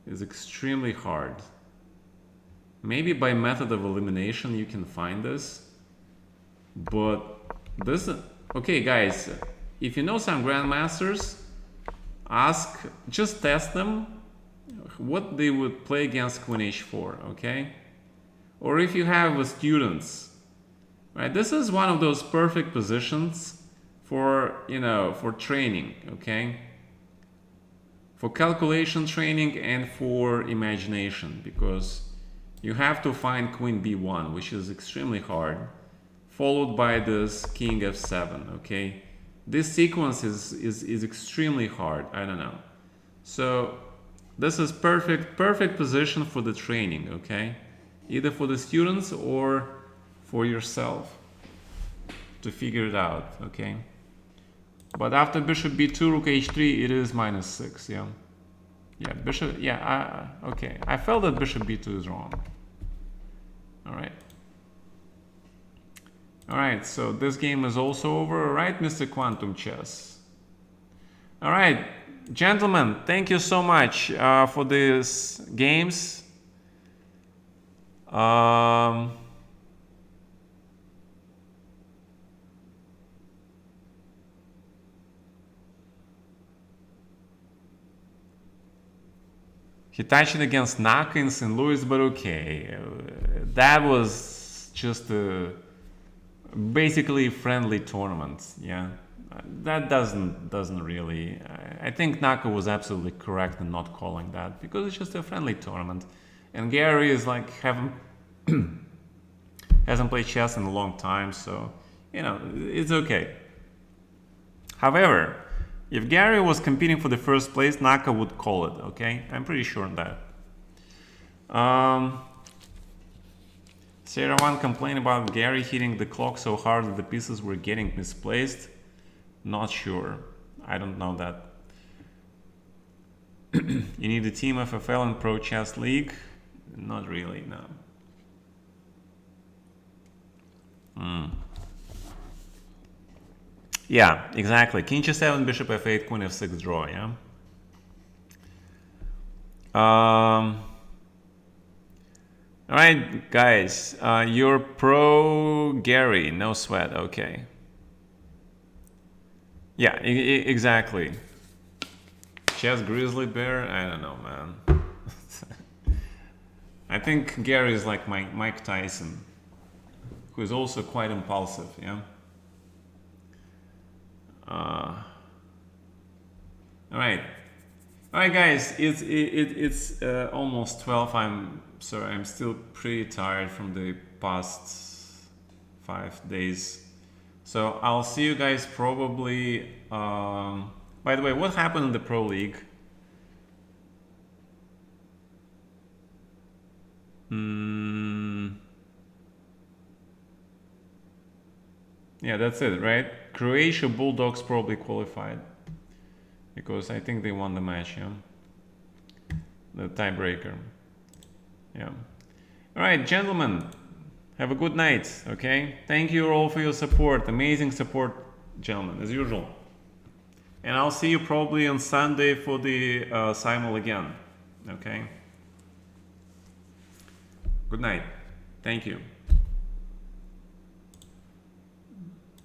is extremely hard. Maybe by method of elimination you can find this, but this, okay guys, if you know some grandmasters, just test them what they would play against queen h4, okay? Or if you have students, right? This is one of those perfect positions for, you know, for training, okay? For calculation training and for imagination, because you have to find queen b1, which is extremely hard, followed by this king f7, okay? This sequence is extremely hard, I don't know. So this is perfect position for the training, okay? Either for the students or for yourself to figure it out, okay? But after bishop b2, rook h3, it is -6, yeah. Yeah, bishop, yeah, okay. I felt that bishop b2 is wrong. All right. All right, so this game is also over, all right, Mr. Quantum Chess. All right, gentlemen, thank you so much for these games. Hitachi against Naka in St. Louis, but okay, that was just basically a friendly tournament. Yeah, that doesn't really. I think Naka was absolutely correct in not calling that because it's just a friendly tournament, and Gary is like hasn't played chess in a long time, so you know it's okay. However, if Gary was competing for the first place, Naka would call it, okay? I'm pretty sure on that. Sarah 1 complained about Gary hitting the clock so hard that the pieces were getting misplaced. Not sure. I don't know that. You need a team FFL and Pro Chess League? Not really, no. Yeah, exactly. King g7, bishop f8, queen f6 draw, yeah? All right, guys, you're pro Gary, no sweat, okay. Yeah, exactly. Chess Grizzly Bear, I don't know, man. I think Gary is like Mike Tyson, who is also quite impulsive, yeah? All right, guys. It's almost 12. I'm sorry. I'm still pretty tired from the past 5 days. So I'll see you guys probably. By the way, what happened in the Pro League? Yeah, that's it, right? Croatia Bulldogs probably qualified because I think they won the match, yeah. The tiebreaker. Yeah. All right, gentlemen, have a good night, okay? Thank you all for your support. Amazing support, gentlemen, as usual. And I'll see you probably on Sunday for the Simul again, okay? Good night. Thank you.